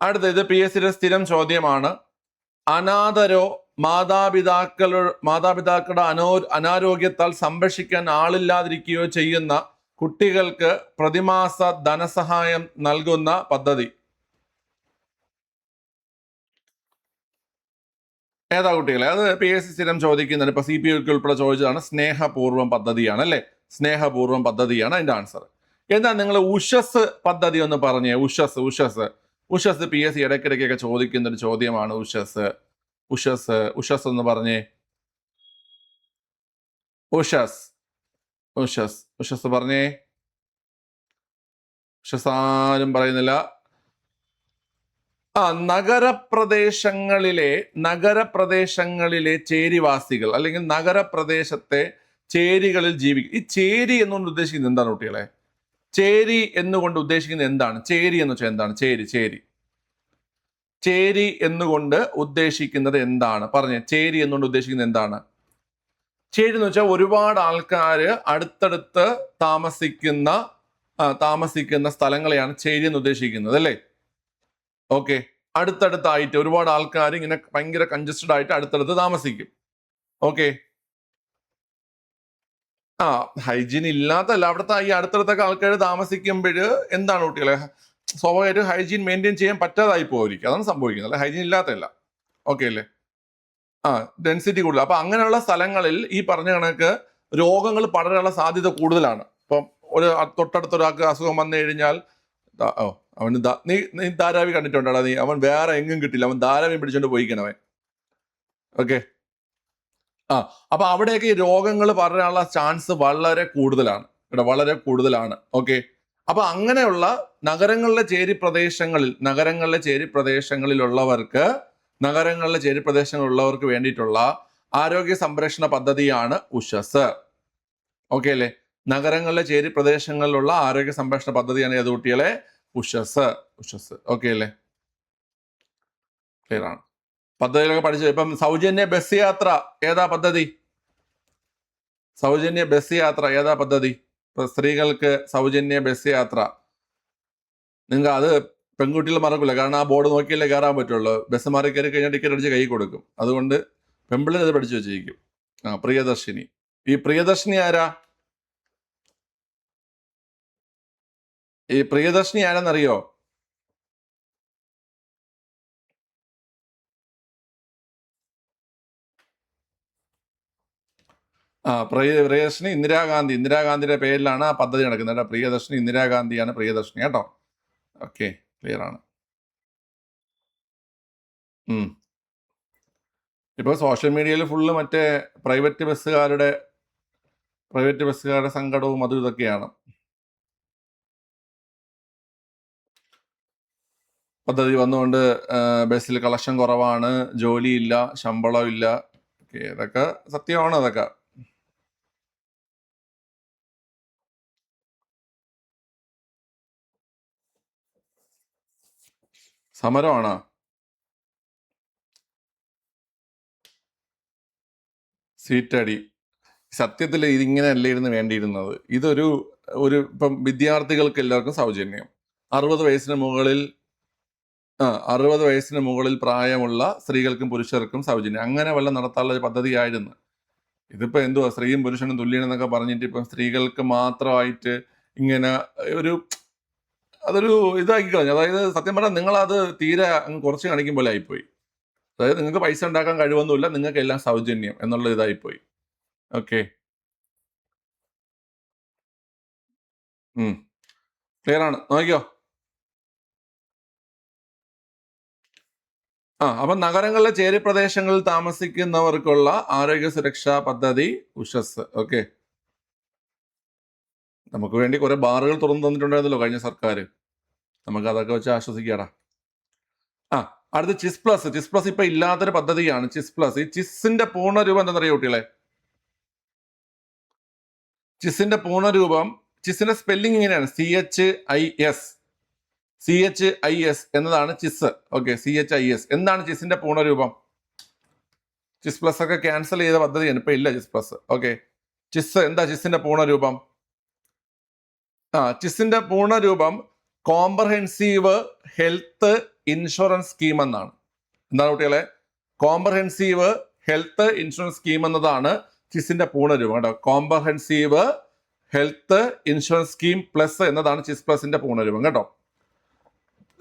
അടുത്തത് PSCയുടെ സ്ഥിരം ചോദ്യമാണ്. അനാഥരോ മാതാപിതാക്കളുടെ അനാരോഗ്യത്താൽ സംരക്ഷിക്കാൻ ആളില്ലാതിരിക്കുകയോ ചെയ്യുന്ന കുട്ടികൾക്ക് പ്രതിമാസ ധനസഹായം നൽകുന്ന പദ്ധതി ഏതാ കുട്ടികളെ? അത് PSC സ്ഥിരം ചോദിക്കുന്നുണ്ട്. ഇപ്പൊ CPUക്ക് ഉൾപ്പെടെ ചോദിച്ചതാണ്. സ്നേഹപൂർവ്വം പദ്ധതിയാണ് അല്ലേ? സ്നേഹപൂർവ്വം പദ്ധതിയാണ് അതിന്റെ ആൻസർ. എന്താ നിങ്ങൾ ഉഷസ് പദ്ധതി ഒന്ന് പറഞ്ഞേ. ഉഷസ് PSC ഇടയ്ക്കിടയ്ക്കൊക്കെ ചോദിക്കുന്ന ഒരു ചോദ്യമാണ്. ഉഷസ് എന്ന് പറഞ്ഞേ. ഉഷസ് പറഞ്ഞേ. ഉഷസ് ആരും പറയുന്നില്ല. നഗരപ്രദേശങ്ങളിലെ ചേരിവാസികൾ അല്ലെങ്കിൽ നഗരപ്രദേശത്തെ ചേരികളിൽ ജീവിക്കും. ഈ ചേരി എന്നുകൊണ്ട് ഉദ്ദേശിക്കുന്നത് എന്താണ് കുട്ടികളെ? ചേരി എന്നുകൊണ്ട് ഉദ്ദേശിക്കുന്നത് എന്താണ്? ചേരി എന്ന് വെച്ചാൽ എന്താണ്? ചേരി എന്നുകൊണ്ട് ഉദ്ദേശിക്കുന്നത് എന്താണ്? പറഞ്ഞേ. ചേരി എന്നുകൊണ്ട് ഉദ്ദേശിക്കുന്നത് എന്താണ്? ചേരി എന്ന് വെച്ചാൽ ഒരുപാട് ആൾക്കാർ അടുത്തടുത്ത് താമസിക്കുന്ന സ്ഥലങ്ങളെയാണ് ചേരി എന്ന് ഉദ്ദേശിക്കുന്നത് അല്ലേ? ഓക്കെ, അടുത്തടുത്തായിട്ട് ഒരുപാട് ആൾക്കാർ ഇങ്ങനെ ഭയങ്കര കൺജസ്റ്റഡ് ആയിട്ട് അടുത്തടുത്ത് താമസിക്കും. ഓക്കെ, ഹൈജീൻ ഇല്ലാത്തല്ല, അവിടുത്തെ ഈ അടുത്തടുത്തൊക്കെ ആൾക്കാർ താമസിക്കുമ്പോൾ എന്താണ് കുട്ടികളെ? സ്വാഭാവികമായിട്ടും ഹൈജീൻ മെയിൻറ്റെയിൻ ചെയ്യാൻ പറ്റാതായി പോയിരിക്കും. അതാണ് സംഭവിക്കുന്നത്. അല്ലെ, ഹൈജീൻ ഇല്ലാത്തല്ല. ഓക്കെ അല്ലേ? ഡെൻസിറ്റി കൂടുതൽ. അപ്പൊ അങ്ങനെയുള്ള സ്ഥലങ്ങളിൽ ഈ പറഞ്ഞ കണക്ക് രോഗങ്ങൾ പടരാനുള്ള സാധ്യത കൂടുതലാണ്. ഇപ്പം തൊട്ടടുത്തൊരാൾക്ക് അസുഖം വന്നു കഴിഞ്ഞാൽ അവന് നീ ധാരാവി കണ്ടിട്ടുണ്ടാ? അവൻ വേറെ എങ്ങും കിട്ടില്ല, അവൻ ധാരാവി പിടിച്ചോണ്ട് പോയിക്കണവൻ. ഓക്കെ, അപ്പൊ അവിടെയൊക്കെ ഈ രോഗങ്ങൾ പറയാനുള്ള ചാൻസ് വളരെ കൂടുതലാണ് ഇവിടെ, വളരെ കൂടുതലാണ്. ഓക്കെ, അപ്പൊ അങ്ങനെയുള്ള നഗരങ്ങളിലെ ചേരി പ്രദേശങ്ങളിലുള്ളവർക്ക് വേണ്ടിയിട്ടുള്ള ആരോഗ്യ സംരക്ഷണ പദ്ധതിയാണ് ഉഷസ്. ഓക്കെ അല്ലേ? നഗരങ്ങളിലെ ചേരി പ്രദേശങ്ങളിലുള്ള ആരോഗ്യ സംരക്ഷണ പദ്ധതിയാണ് ഏത് കുട്ടികളെ? ഉഷസ്. ഓക്കെ അല്ലേ? ക്ലിയർ ആണ്. പദ്ധതികളൊക്കെ പഠിച്ചു. ഇപ്പം സൗജന്യ ബസ് യാത്ര ഏതാ പദ്ധതി? സൗജന്യ ബസ് യാത്ര ഏതാ പദ്ധതി? ഇപ്പൊ സ്ത്രീകൾക്ക് സൗജന്യ ബസ് യാത്ര. നിങ്ങൾക്ക് അത് പെൺകുട്ടികൾ മറക്കില്ല, കാരണം ആ ബോർഡ് നോക്കിയല്ലേ കയറാൻ പറ്റുള്ളൂ. ബസ് മാറി കയറി കഴിഞ്ഞാൽ ടിക്കറ്റ് അടിച്ച് കൈ കൊടുക്കും. അതുകൊണ്ട് പെൺപിള്ളേർ അത് പഠിച്ചു വെച്ചിരിക്കും. പ്രിയദർശിനി. ഈ പ്രിയദർശിനി ആരാ? ആരെന്നറിയോ? പ്രിയദർശിനി ഇന്ദിരാഗാന്ധിയുടെ പേരിലാണ് ആ പദ്ധതി നടക്കുന്നത് കേട്ടോ. പ്രിയദർശിനി ഇന്ദിരാഗാന്ധിയാണ് പ്രിയദർശിനി കേട്ടോ. ഓക്കെ, ക്ലിയർ ആണ്. ഇപ്പോൾ സോഷ്യൽ മീഡിയയിൽ ഫുള്ള് മറ്റേ പ്രൈവറ്റ് ബസ്സുകാരുടെ സങ്കടവും അതും ഇതൊക്കെയാണ്. പദ്ധതി വന്നുകൊണ്ട് ബസ്സിൽ കളക്ഷൻ കുറവാണ്, ജോലിയില്ല, ശമ്പളം ഇല്ല. ഇതൊക്കെ സത്യമാണ്. അതൊക്കെ സമരമാണ്. സീറ്റടി. സത്യത്തിൽ ഇതിങ്ങനെ അല്ലായിരുന്നു വേണ്ടിയിരുന്നത്. ഇതൊരു ഇപ്പം വിദ്യാർത്ഥികൾക്ക് എല്ലാവർക്കും സൗജന്യം, 60 വയസ്സിന് മുകളിൽ പ്രായമുള്ള സ്ത്രീകൾക്കും പുരുഷർക്കും സൗജന്യം, അങ്ങനെ വല്ല നടത്താനുള്ള ഒരു പദ്ധതിയായിരുന്നു. ഇതിപ്പോ എന്തുവാ, സ്ത്രീയും പുരുഷനും തുല്യനെന്നൊക്കെ പറഞ്ഞിട്ട് ഇപ്പം സ്ത്രീകൾക്ക് മാത്രമായിട്ട് ഇങ്ങനെ അതൊരു ഇതാക്കി കളഞ്ഞു. അതായത് സത്യം പറഞ്ഞാൽ നിങ്ങളത് തീരെ കുറച്ച് കാണിക്കും പോലെ ആയിപ്പോയി. അതായത് നിങ്ങൾക്ക് പൈസ ഉണ്ടാക്കാൻ കഴിവൊന്നുമില്ല, നിങ്ങൾക്ക് എല്ലാം സൗജന്യം എന്നുള്ള ഇതായിപ്പോയി. ഓക്കെ, ക്ലിയർ ആണ്. നോക്കിയോ. അപ്പൊ നഗരങ്ങളിലെ ചേരി പ്രദേശങ്ങളിൽ താമസിക്കുന്നവർക്കുള്ള ആരോഗ്യ സുരക്ഷാ പദ്ധതി ഉഷസ്. ഓക്കെ, നമുക്ക് വേണ്ടി കുറെ ബാറുകൾ തുറന്നു തന്നിട്ടുണ്ടായിരുന്നല്ലോ കഴിഞ്ഞ സർക്കാർ. നമുക്ക് അതൊക്കെ വെച്ച് ആശ്വസിക്കാടാ. അടുത്ത് ചിസ് പ്ലസ് ഇപ്പൊ ഇല്ലാത്തൊരു പദ്ധതിയാണ്. ചിസ് പ്ലസ്. ഈ ചിസിന്റെ പൂർണ്ണരൂപം എന്താണെന്നറിയോ കുട്ടികളെ? ചിസിന്റെ പൂർണ്ണരൂപം, ചിസിന്റെ സ്പെല്ലിംഗ് ഇങ്ങനെയാണ്, CHIS എന്നതാണ് ചിസ്. Okay, CHIS. എന്താണ് ചിസിന്റെ പൂർണ്ണരൂപം? ചിസ് പ്ലസ് ഒക്കെ ക്യാൻസൽ ചെയ്ത പദ്ധതിയാണ്, ഇപ്പൊ ഇല്ല ചിസ് പ്ലസ്. ഓക്കെ, ചിസ് എന്താ? ചിസിന്റെ പൂർണ്ണരൂപം ചിസിന്റെ പൂർണ്ണരൂപം കോംപ്രഹെൻസീവ് ഹെൽത്ത് ഇൻഷുറൻസ് സ്കീം എന്നാണ്. എന്താണ് കുട്ടികളെ? കോംപ്രഹെൻസീവ് ഹെൽത്ത് ഇൻഷുറൻസ് സ്കീം എന്നതാണ് ചിസിന്റെ പൂർണ്ണരൂപം കേട്ടോ. Comprehensive health insurance scheme plus എന്നതാണ് ചിസ് പ്ലസിന്റെ പൂർണ്ണരൂപം കേട്ടോ.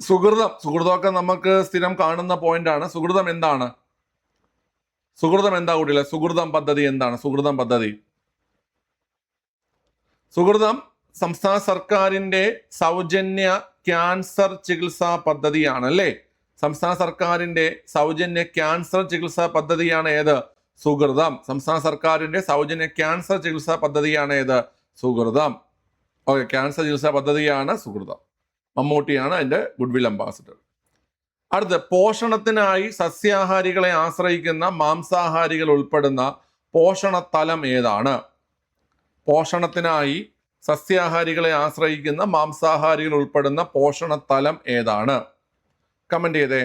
സുഹൃതമൊക്കെ നമുക്ക് സ്ഥിരം കാണുന്ന പോയിന്റ് ആണ്. സുഹൃതം എന്താണ്? സുഹൃതം എന്താ കുട്ടികളെ? സുഹൃതം പദ്ധതി എന്താണ്? സുഹൃതം സംസ്ഥാന സർക്കാരിന്റെ സൗജന്യ ക്യാൻസർ ചികിത്സാ പദ്ധതിയാണ് അല്ലേ? സംസ്ഥാന സർക്കാരിന്റെ സൗജന്യ ക്യാൻസർ ചികിത്സാ പദ്ധതിയാണ് ഏത്? സുഹൃതം. സംസ്ഥാന സർക്കാരിന്റെ സൗജന്യ ക്യാൻസർ ചികിത്സാ പദ്ധതിയാണ് ഏത്? സുഹൃതം. ഓക്കെ, ക്യാൻസർ ചികിത്സാ പദ്ധതിയാണ് സുഹൃതം. മമ്മൂട്ടിയാണ് അതിന്റെ ഗുഡ്വിൽ അംബാസിഡർ. അടുത്ത്, പോഷണത്തിനായി സസ്യാഹാരികളെ ആശ്രയിക്കുന്ന മാംസാഹാരികൾ ഉൾപ്പെടുന്ന പോഷണതലം ഏതാണ്? പോഷണത്തിനായി സസ്യാഹാരികളെ ആശ്രയിക്കുന്ന മാംസാഹാരികൾ ഉൾപ്പെടുന്ന പോഷണതലം ഏതാണ്? കമന്റ് ചെയ്തേ.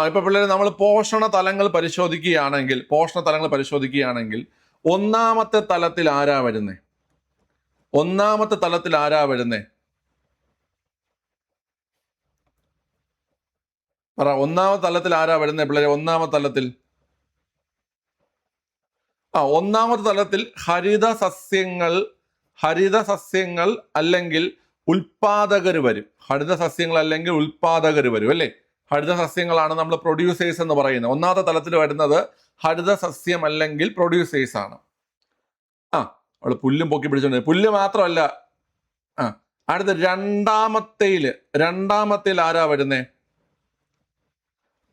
ഇപ്പൊ പിള്ളേർ, നമ്മൾ പോഷണ തലങ്ങൾ പരിശോധിക്കുകയാണെങ്കിൽ ഒന്നാമത്തെ തലത്തിൽ ആരാ വരുന്നേ? ഒന്നാമത്തെ തലത്തിൽ ആരാ വരുന്നേ പിള്ളേരെ? ഒന്നാമത്തെ തലത്തിൽ ഹരിത സസ്യങ്ങൾ അല്ലെങ്കിൽ ഉൽപാദകർ വരും. അല്ലേ? ഹരിത സസ്യങ്ങളാണ് നമ്മൾ പ്രൊഡ്യൂസേഴ്സ് എന്ന് പറയുന്നത്. ഒന്നാമത്തെ തലത്തിൽ വരുന്നത് ഹരിത സസ്യം അല്ലെങ്കിൽ പ്രൊഡ്യൂസേഴ്സ് ആണ്. അവള് പുല്ലും പൊക്കി പിടിച്ചോണ്ട്. പുല്ല് മാത്രമല്ല, അടുത്ത രണ്ടാമത്തേൽ ആരാ വരുന്നേ?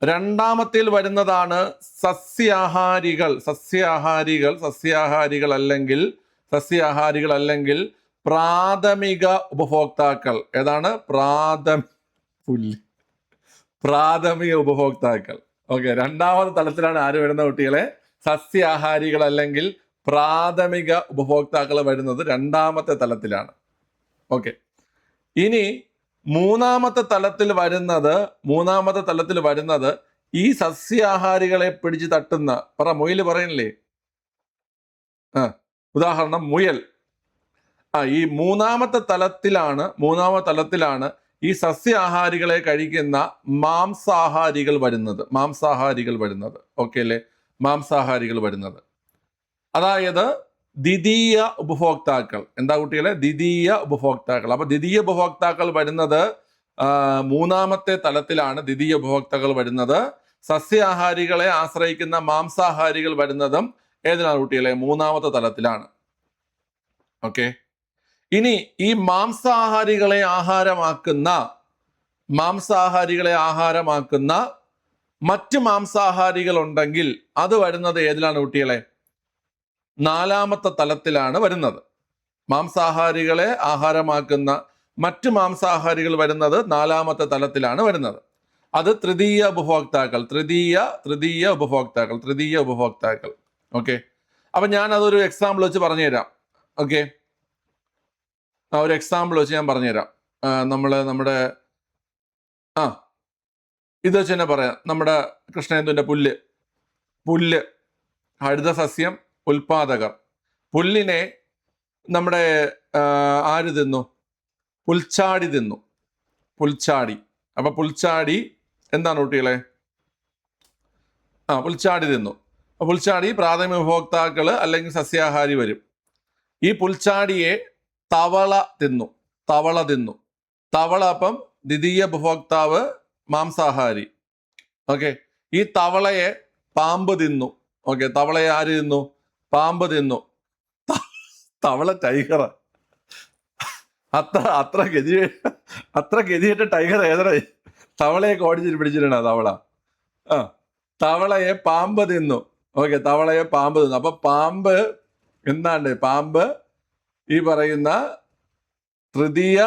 രണ്ടാമത്തിൽ വരുന്നതാണ് സസ്യാഹാരികൾ അല്ലെങ്കിൽ പ്രാഥമിക ഉപഭോക്താക്കൾ. ഏതാണ്? പ്രാഥമിക ഉപഭോക്താക്കൾ. ഓക്കെ, രണ്ടാമത്തെ തലത്തിലാണ് ആര് വരുന്ന കുട്ടികളെ? സസ്യാഹാരികൾ അല്ലെങ്കിൽ പ്രാഥമിക ഉപഭോക്താക്കൾ വരുന്നത് രണ്ടാമത്തെ തലത്തിലാണ്. ഓക്കെ, ഇനി മൂന്നാമത്തെ തലത്തിൽ വരുന്നത് ഈ സസ്യാഹാരികളെ പിടിച്ചു തട്ടുന്ന മുയൽ പറയണില്ലേ? ഉദാഹരണം മുയൽ. ഈ മൂന്നാമത്തെ തലത്തിലാണ് ഈ സസ്യാഹാരികളെ കഴിക്കുന്ന മാംസാഹാരികൾ വരുന്നത്. ഓക്കെ അല്ലേ? മാംസാഹാരികൾ വരുന്നത്, അതായത് ദ്വിതീയ ഉപഭോക്താക്കൾ. എന്താ കുട്ടികളെ? ദ്വിതീയ ഉപഭോക്താക്കൾ. അപ്പൊ ദ്വിതീയ ഉപഭോക്താക്കൾ വരുന്നത് മൂന്നാമത്തെ തലത്തിലാണ്. ദ്വിതീയ ഉപഭോക്താക്കൾ വരുന്നത് സസ്യാഹാരികളെ ആശ്രയിക്കുന്ന മാംസാഹാരികൾ വരുന്നതും ഏതിനാണ് കുട്ടികളെ? മൂന്നാമത്തെ തലത്തിലാണ്. ഓക്കെ, ഇനി ഈ മാംസാഹാരികളെ ആഹാരമാക്കുന്ന മറ്റ് മാംസാഹാരികൾ ഉണ്ടെങ്കിൽ അത് വരുന്നത് ഏതിലാണ് കുട്ടികളെ? നാലാമത്തെ തലത്തിലാണ് വരുന്നത്. മാംസാഹാരികളെ ആഹാരമാക്കുന്ന മറ്റ് മാംസാഹാരികൾ വരുന്നത് നാലാമത്തെ തലത്തിലാണ് വരുന്നത്. അത് തൃതീയ ഉപഭോക്താക്കൾ. ഓക്കെ, അപ്പൊ ഞാൻ അതൊരു എക്സാമ്പിൾ വെച്ച് പറഞ്ഞുതരാം. ഓക്കെ, ഒരു എക്സാമ്പിൾ വെച്ച് ഞാൻ പറഞ്ഞുതരാം. നമ്മുടെ ഇത് വെച്ച് തന്നെ പറയാം. നമ്മുടെ കൃഷ്ണേന്ദുവിന്റെ പുല്ല് ഹരിതസസ്യം ഉൽപാദകർ. പുല്ലിനെ നമ്മുടെ ആര് തിന്നു? പുൽച്ചാടി തിന്നു. അപ്പൊ പുൽച്ചാടി എന്താണ് കുട്ടികളെ? പുൽച്ചാടി തിന്നു. പുൽച്ചാടി പ്രാഥമിക ഉപഭോക്താക്കള് അല്ലെങ്കിൽ സസ്യാഹാരി വരും. ഈ പുൽച്ചാടിയെ തവള തിന്നു. തവള അപ്പം ദ്വിതീയ ഉപഭോക്താവ്, മാംസാഹാരി. ഓക്കെ, ഈ തവളയെ പാമ്പ് തിന്നു. ഓക്കെ, തവളയെ ആര് തിന്നു? പാമ്പ് തിന്നു. തവള ടൈഗർ. അത്ര ഗതികെട്ട ടൈഗർ ഏതാ? തവളയെ ഓടിച്ചിട്ട് പിടിച്ചിട്ടാണ് തവള. തവളയെ പാമ്പ് തിന്നു. ഓക്കെ, തവളയെ പാമ്പ് തിന്നു. അപ്പൊ പാമ്പ് എന്താണ്? പാമ്പ് ഈ പറയുന്ന തൃതീയ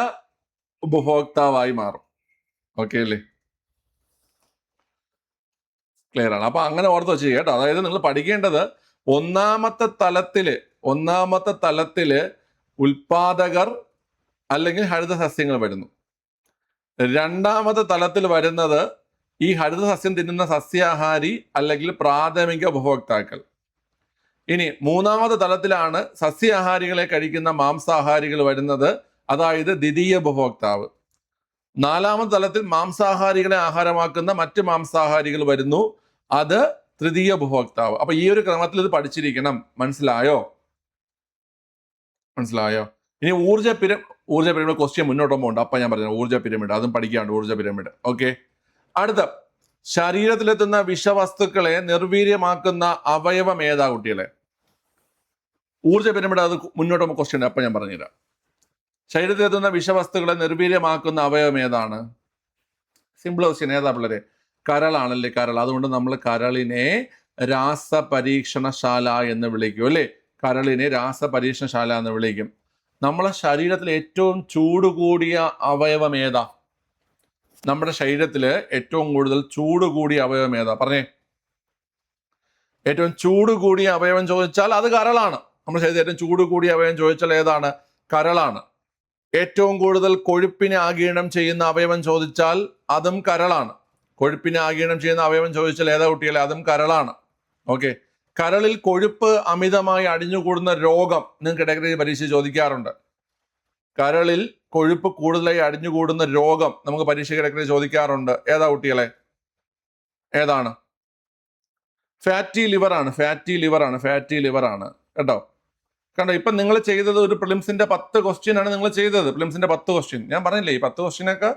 ഉപഭോക്താവായി മാറും. ഓക്കെ അല്ലേ? ക്ലിയർ ആണ്. അപ്പൊ അങ്ങനെ ഓർത്ത് വെച്ച് കേട്ടോ. അതായത് നിങ്ങൾ പഠിക്കേണ്ടത് ഒന്നാമത്തെ തലത്തില് ഉൽപാദകർ അല്ലെങ്കിൽ ഹരിതസസ്യങ്ങൾ വരുന്നു. രണ്ടാമത്തെ തലത്തിൽ വരുന്നത് ഈ ഹരിതസസ്യം തിന്നുന്ന സസ്യാഹാരി അല്ലെങ്കിൽ പ്രാഥമിക ഉപഭോക്താക്കൾ. ഇനി മൂന്നാമത്തെ തലത്തിലാണ് സസ്യാഹാരികളെ കഴിക്കുന്ന മാംസാഹാരികൾ വരുന്നത്, അതായത് ദ്വിതീയ ഉപഭോക്താവ്. നാലാമത്തെ തലത്തിൽ മാംസാഹാരികളെ ആഹാരമാക്കുന്ന മറ്റ് മാംസാഹാരികൾ വരുന്നു, അത് തൃതീയ ഉപഭോക്താവ്. അപ്പൊ ഈ ഒരു ക്രമത്തിൽ ഇത് പഠിച്ചിരിക്കണം. മനസ്സിലായോ? ഇനി ഊർജ പിരമിഡ് ക്വസ്റ്റ്യൻ മുന്നോട്ട് പോകുന്നുണ്ട്. അപ്പൊ ഞാൻ പറഞ്ഞു ഊർജ പിരമിഡ്, അതും പഠിക്കാണ്ട്. ഊർജ പിരമിഡ്. ഓക്കെ, അടുത്ത ശരീരത്തിലെത്തുന്ന വിഷവസ്തുക്കളെ നിർവീര്യമാക്കുന്ന അവയവം ഏതാ കുട്ടികളെ? ഊർജ പിരമിഡ്, അത് മുന്നോട്ട് പോകുമ്പോൾ ക്വസ്റ്റ്യൻ. അപ്പൊ ഞാൻ പറഞ്ഞുതരാം. ശരീരത്തിലെത്തുന്ന വിഷവസ്തുക്കളെ നിർവീര്യമാക്കുന്ന അവയവം ഏതാണ്? Simple question. ഏതാ പിള്ളേരെ? കരളാണല്ലേ, കരൾ. അതുകൊണ്ട് നമ്മൾ കരളിനെ രാസപരീക്ഷണശാല എന്ന് വിളിക്കും അല്ലേ? കരളിനെ രാസപരീക്ഷണശാല എന്ന് വിളിക്കും. നമ്മളെ ശരീരത്തിൽ ഏറ്റവും ചൂട് കൂടിയ അവയവം ഏതാ? നമ്മുടെ ശരീരത്തില് ഏറ്റവും കൂടുതൽ ചൂട് കൂടിയ അവയവം ഏതാ? പറഞ്ഞേ. ഏറ്റവും ചൂട് കൂടിയ അവയവം ചോദിച്ചാൽ അത് കരളാണ്. നമ്മുടെ ശരീരത്തിൽ ഏറ്റവും ചൂട് കൂടിയ അവയവം ചോദിച്ചാൽ ഏതാണ്? കരളാണ്. ഏറ്റവും കൂടുതൽ കൊഴുപ്പിനെ ആഗിരണം ചെയ്യുന്ന അവയവം ചോദിച്ചാൽ അതും കരളാണ്. കൊഴുപ്പിനെ ആഗിരണം ചെയ്യുന്ന അവയവം ചോദിച്ചാൽ ഏതാ കുട്ടികളെ? അതും കരളാണ്. ഓക്കെ, കരളിൽ കൊഴുപ്പ് അമിതമായി അടിഞ്ഞുകൂടുന്ന രോഗം നിങ്ങൾക്ക് ഇടയ്ക്കിടെ പരീക്ഷ ചോദിക്കാറുണ്ട്. കരളിൽ കൊഴുപ്പ് കൂടുതലായി അടിഞ്ഞുകൂടുന്ന രോഗം നമുക്ക് പരീക്ഷയ്ക്ക് ഇടയ്ക്കിടെ ചോദിക്കാറുണ്ട്. ഏതാ കുട്ടികളെ? ഏതാണ്? ഫാറ്റി ലിവർ ആണ് കേട്ടോ. കണ്ടോ, ഇപ്പൊ നിങ്ങൾ ചെയ്തത് ഒരു പ്രിലിംസിന്റെ 10 ക്വസ്റ്റ്യൻ ആണ് നിങ്ങൾ ചെയ്തത്. പ്രിലിംസിന്റെ 10 ക്വസ്റ്റ്യൻ ഞാൻ പറഞ്ഞില്ലേ, ഈ 10 ക്വസ്റ്റ്യനൊക്കെ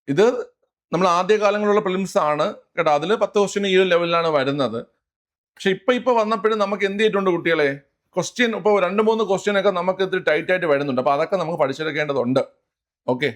ഇത് നമ്മൾ ആദ്യ കാലങ്ങളിലുള്ള പ്രിലിംസ് ആണ് കേട്ടോ. അതിൽ 10 ക്വസ്റ്റ്യൻ ഈ ഒരു ലെവലിലാണ് വരുന്നത്. പക്ഷെ ഇപ്പൊ വന്നപ്പോഴും നമുക്ക് എന്ത് ചെയ്തിട്ടുണ്ട് കുട്ടികളെ? ക്വസ്റ്റ്യൻ ഇപ്പോൾ 2-3 ക്വസ്റ്റ്യൻ ഒക്കെ നമുക്ക് ഇത്തിരി ടൈറ്റ് ആയിട്ട് വരുന്നുണ്ട്. അപ്പൊ അതൊക്കെ നമുക്ക് പഠിച്ചെടുക്കേണ്ടതുണ്ട്. ഓക്കെ.